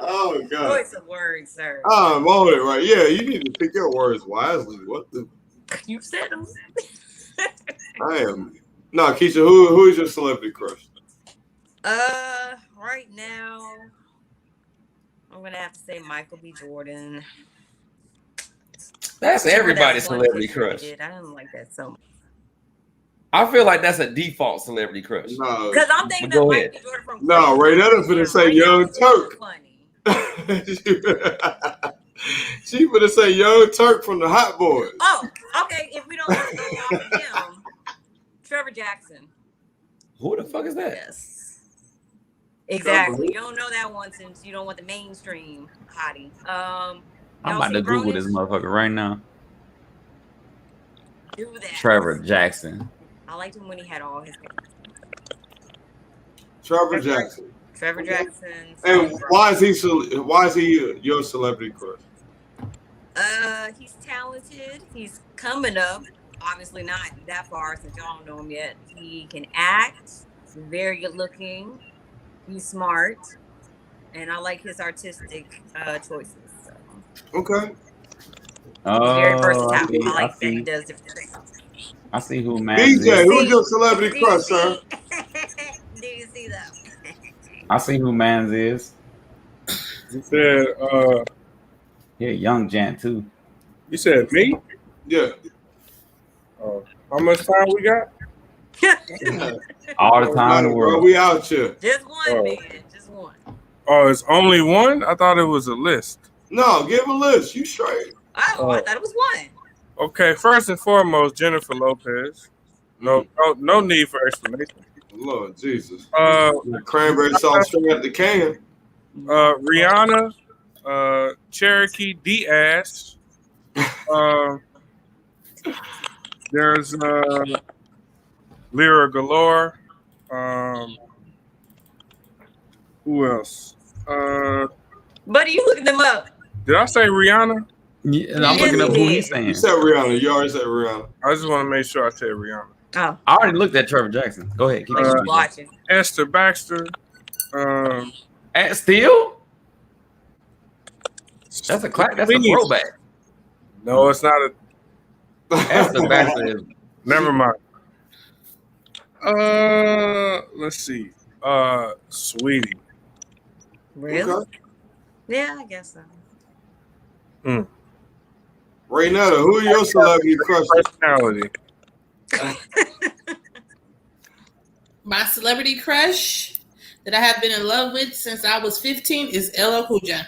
Oh God! Choice of words, sir. I'm on it, right? Yeah, you need to pick your words wisely. What the? You said them. I am. No, Keisha, who is your celebrity crush? Right now, I'm gonna have to say Michael B. Jordan. That's everybody's celebrity crush. I didn't like that so much. I feel like that's a defolt celebrity crush. No, because I'm thinking of Michael B. Jordan from. No, Ray, that is gonna say Young Turk. She gonna say Young Turk from the Hot Boys. Oh, okay. If we don't want to go off of him, Trevor Jackson. Who the fuck is that? Yes. Exactly. You don't know that one since you don't want the mainstream hottie. I'm about to Google this motherfucker right now. Do that. Trevor Jackson. I liked him when he had all his. Trevor Jackson. Trevor Jackson. And why is he your celebrity crush? He's talented. He's coming up. Obviously not that far since y'all don't know him yet. He can act. He's very good looking. He's smart, and I like his artistic choices. So. Okay. Oh, very versatile. I like that he does different things. I see who Mans BJ, is. who's your celebrity crush, sir? Do you see that? I see who Mans is. You said, yeah, young Jan too. You said me? Yeah. How much time we got? All the time in the world. We out here. Just one, man. Just one. Oh, it's only one? I thought it was a list. No, give a list. You straight. Oh, I thought it was one. Okay, first and foremost, Jennifer Lopez. No need for explanation. Lord Jesus. The cranberry sauce straight out the can. Rihanna, Cherokee Diaz. There's Lyra Galore. Who else? Buddy, you looking them up? Did I say Rihanna? Yeah, and I'm looking up who he's saying. You said Rihanna. You already said Rihanna. I just want to make sure I said Rihanna. Oh, I already looked at Trevor Jackson. Go ahead. Keep watching. Esther Baxter. At Steel? That's a clap. That's a throwback. No, it's not a. Esther Baxter is. Never mind. Let's see. Sweetie. Really? Okay. Yeah, I guess so. Raynetta, who are your celebrity crushes? Personality. My celebrity crush that I have been in love with since I was 15 is LL Cool J.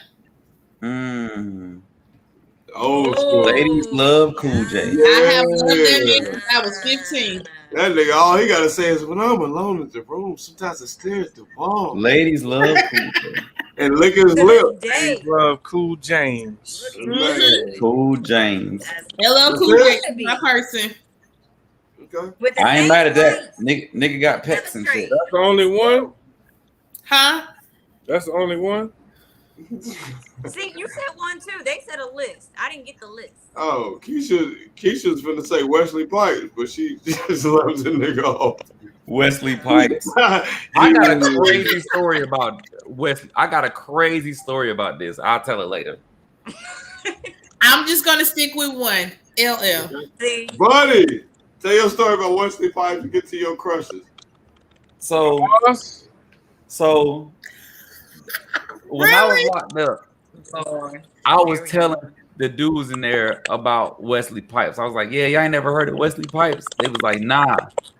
Oh, ladies love Cool J. Yeah. I have loved that nigga since I was 15. That nigga, all he gotta say is, when I'm alone in the room, sometimes I stare at the wall Ladies love Cool J. and lick his lip. Ladies love Cool James. Man. Cool James. LL Cool J is my person. Okay. I ain't mad at that. Nigga got pecs and shit. That's the only one? Huh? That's the only one? See, you said one too. They said a list. I didn't get the list. Oh, Keisha's finna say Wesley Pipes, but she just loves the nigga off. Wesley Pipes. I got a crazy story about Wesley. I got a crazy story about this. I'll tell it later. I'm just gonna stick with one. LL. See? Buddy, tell your story about Wesley Pipes and get to your crushes. So when I was locked up, I was telling the dudes in there about Wesley Pipes. I was like, yeah, y'all ain't never heard of Wesley Pipes? They was like, nah.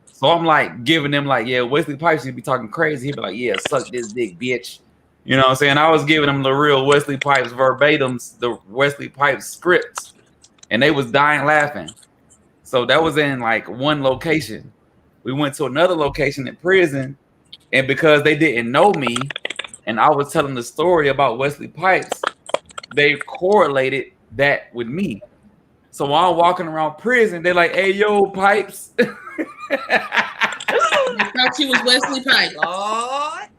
So I'm like giving them like, yeah, Wesley Pipes, he'd be talking crazy. He'd be like, yeah, suck this dick, bitch. You know what I'm saying? I was giving them the real Wesley Pipes verbatims, the Wesley Pipes scripts, and they was dying laughing. So that was in like one location. We went to another location in prison, and because they didn't know me, and I was telling the story about Wesley Pipes, they correlated that with me. So while I'm walking around prison, they're like, hey, yo, Pipes. I thought she was Wesley Pipes. Lord.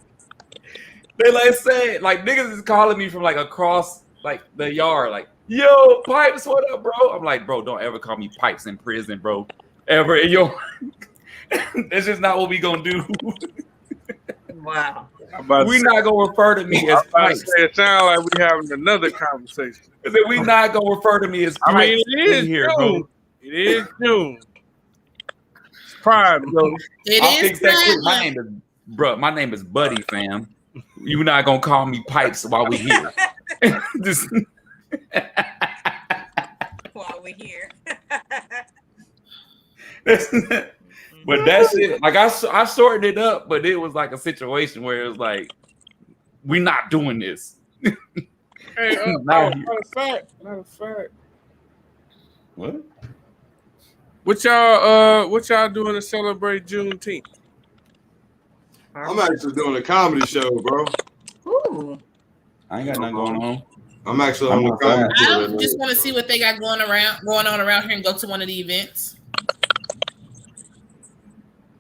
They like say, like niggas is calling me from like across like the yard, like, yo, Pipes, what up, bro? I'm like, bro, don't ever call me Pipes in prison, bro. Ever in your that's just not what we gonna do. Wow. We not gonna refer to me as Pipes. It sounds like we having another conversation. I said, we not gonna refer to me as Pipes. I mean, it is here, June. bro. It is June. It's Pride, bro. I'll fix that quick. My name is Buddy, fam. You not gonna call me Pipes while we here. Just While we here. But that shit, like I shortened it up, but it was like a situation where it was like, we not doing this. Hey, matter of fact. What? What y'all doing to celebrate Juneteenth? I'm actually doing a comedy show, bro. Ooh. I ain't got nothing going on. I'm actually on a comedy show. I just want to see what they got going on around here and go to one of the events.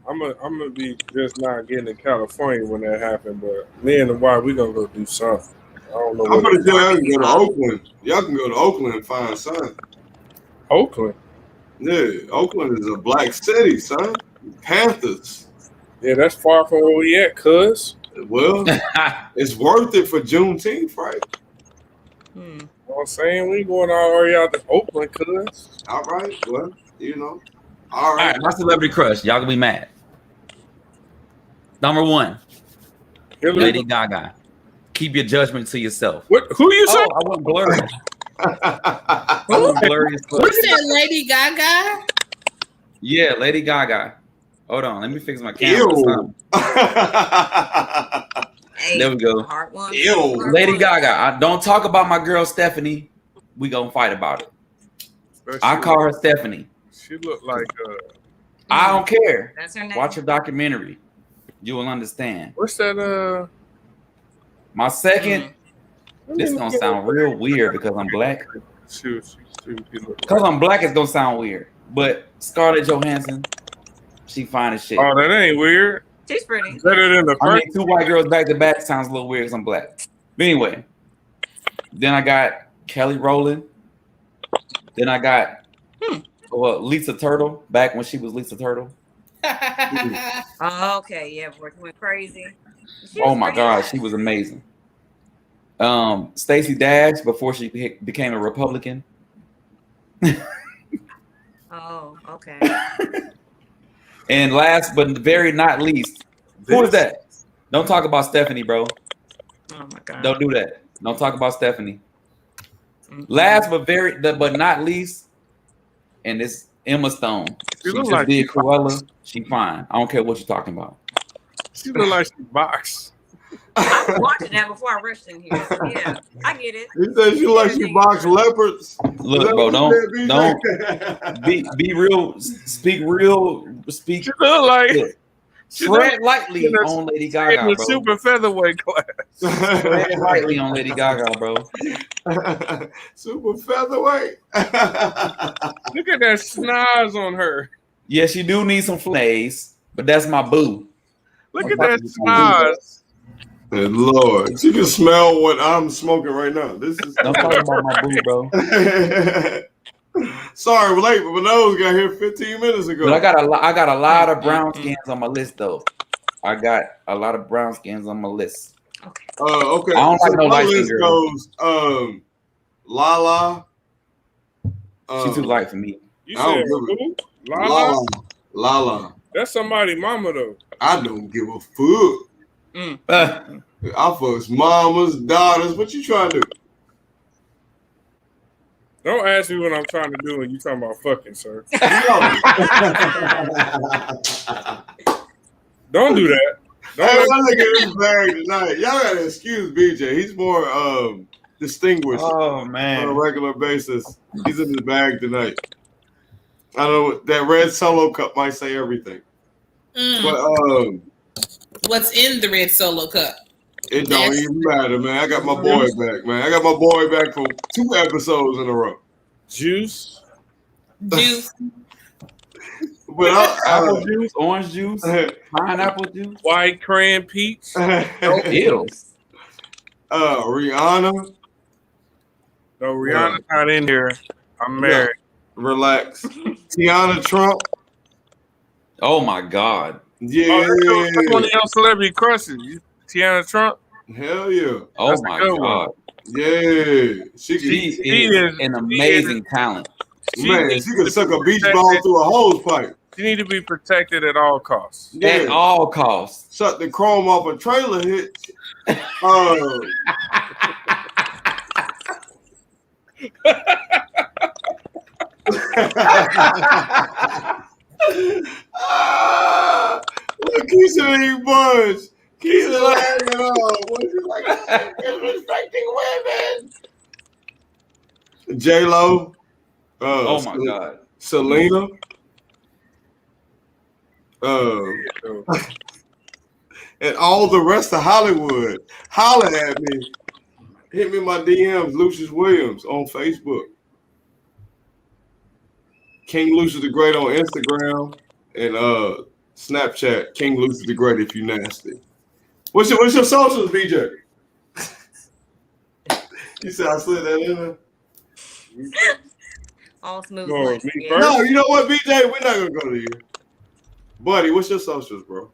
I'm gonna be just not getting to California when that happened, but me and the wife, we gonna go do something. I don't know. I'm gonna tell y'all can go to Oakland. Y'all can go to Oakland and find son. Oakland. Yeah, Oakland is a black city, son. Panthers. Yeah, that's far from where we at, cuz. Well, it's worth it for Juneteenth, right? You know what I'm saying? We going all the way out to Oakland, cuz. All right, well, you know. All right, my celebrity crush. Y'all gonna be mad. Number one, Lady Gaga. Keep your judgment to yourself. What? Who you say? I went blurry. I went blurry as fuck. You said Lady Gaga? Yeah, Lady Gaga. Hold on, let me fix my camera. Hey, there we go. Heart one. Ew. Lady Gaga. Don't talk about my girl Stephanie. We gonna fight about it. I call her Stephanie. She looked like I don't care. That's her name. Watch her documentary. You will understand. what's that? My second. This is gonna sound real weird because I'm black. Because I'm black, it's gonna sound weird. But Scarlett Johansson, she fine as shit. Oh, that ain't weird. She's pretty. Better than the I first. mean, two white girls back to back sounds a little weird because I'm black. But anyway, then I got Kelly Rowland. Then I got Lisa Turtle back when she was Lisa Turtle. Oh, okay, yeah, boy, she went crazy. Oh my God, she was amazing. Stacey Dash before she became a Republican. Oh, okay. And last but very not least, who is that? Don't talk about Stephanie, bro. Oh my God. Don't do that. Don't talk about Stephanie. Last but not least, and it's Emma Stone. She just like did Cruella. She fine. I don't care what you're talking about. She look like she boxed. I was watching that before I rushed in here. So yeah, I get it. He said she like she box leopards. Look, bro, don't be real. Speak real. Speak. She look like tread lightly on Lady Gaga, in the bro. super featherweight class. Tread lightly on Lady Gaga, bro. Super featherweight. Look at that schnoz on her. Yes, you do need some flays, but that's my boo. Look at that schnoz. And Lord, you can smell what I'm smoking right now. This is. Don't talk about my boo, bro. Sorry, we're late, but Manose got here 15 minutes ago. But I got a lot of brown skins on my list, though. I got a lot of brown skins on my list. Okay. Okay. I don't like no my light skin list girl. goes Lala. She's too light for me. You I said don't who? Lala? Lala. That's somebody mama though. I don't give a fuck. I fucks mamas, daughters. What you trying to do? Don't ask me what I'm trying to do when you talking about fucking, sir. Don't do that. Hey, I look at this bag tonight. Y'all gotta excuse BJ. He's more distinguished on a regular basis. He's in his bag tonight. I know that red Solo cup might say everything. But what's in the red Solo cup? It don't even matter, man. I got my boy back, man. I got my boy back for 2 episodes in a row. Juice. But apple juice, orange juice, pineapple juice, white cran peach. Ew. Rihanna. No, Rihanna's not in here. I'm married. Relax. Tiana Trump. Oh my God. Yeah. That's one of your celebrity crushes. Tiana Trump. Hell yeah. Oh That's my a good God. one. Yeah. She is an amazing talent. Man, she could suck a beach ball through a hose pipe. She need to be protected at all costs. Yeah. At all costs. Suck the chrome off a trailer hitch. Look, Keisha ain't budge. Keisha laughing off. What you like? Disrespecting women. J-Lo. Oh my God. Selena. And all the rest of Hollywood. Holler at me. Hit me in my DMs, Lucious Williams on Facebook. King Lucious the Great on Instagram and Snapchat. King Lucious the Great if you nasty. What's your socials, BJ? You said I slid that in there? All smooth. No, No, you know what, BJ? We're not gonna go to you. Buddy, what's your socials, bro?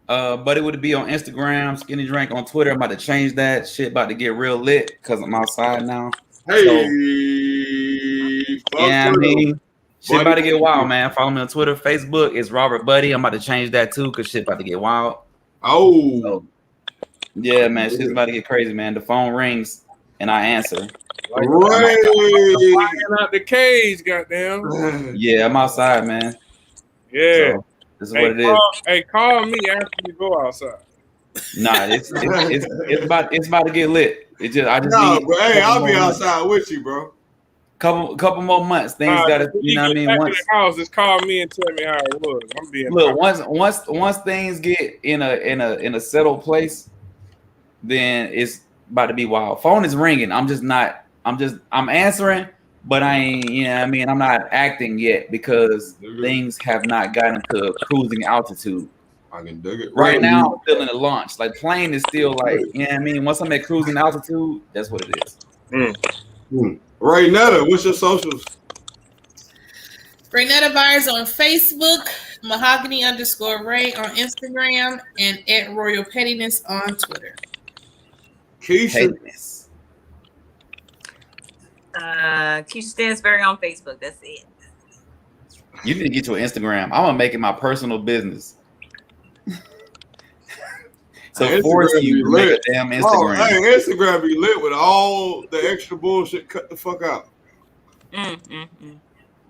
Buddy would be on Instagram, Skinny Drink on Twitter. I'm about to change that shit, about to get real lit because I'm outside now. Hey, yeah, I mean, shit about to get wild, man. Follow me on Twitter, Facebook. It's Robert Buddy. I'm about to change that too because shit about to get wild. Oh, so, yeah, man, shit's about to get crazy, man. The phone rings and I answer. Like, right out the cage, goddamn. Yeah, I'm outside, man. Yeah. So, this is what it is. Hey, call me after you go outside. Nah, it's about to get lit. I just no, need. but hey, I'll be outside with you, bro. couple more months. Things gotta, you know what I mean. Once the house, just call me and tell me how it was. I'm being look once things get in a settled place, then it's about to be wild. Phone is ringing. I'm answering, but I ain't. You know what I mean. I'm not acting yet because things have not gotten to cruising altitude. I can dig it. Right now, I'm still in the launch. Like plane is still like, you know what I mean. Once I'm at cruising altitude, that's what it is. Raynetta, what's your socials? Raynetta Byers on Facebook, Mahogany_Ray on Instagram, and at Royal Pettiness on Twitter. Keisha. Keisha Stansberry on Facebook. That's it. You need to get your Instagram. I'm gonna make it my personal business. So force you to make a damn Instagram. Oh, hey, Instagram be lit with all the extra bullshit. Cut the fuck out.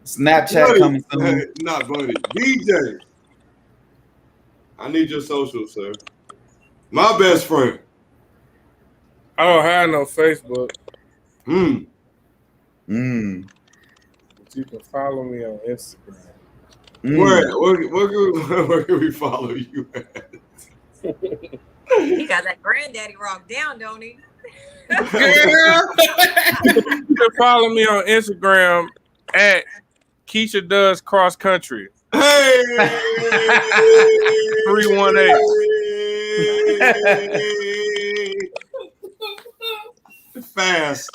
Snapchat buddy, coming soon. Hey, not buddy. DJ. I need your social, sir. My best friend. I don't have no Facebook. But you can follow me on Instagram. Where can we follow you at? He got that granddaddy rock down, don't he? Girl. You can follow me on Instagram at Keisha Does Cross Country. Hey! 318. Fast.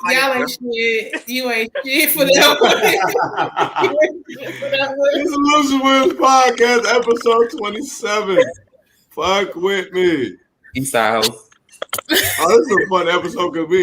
Y'all ain't shit. You ain't shit for that one. This is Lucious Wins Podcast, episode 27. Fuck with me. Eastside House. Oh, this is a fun episode because we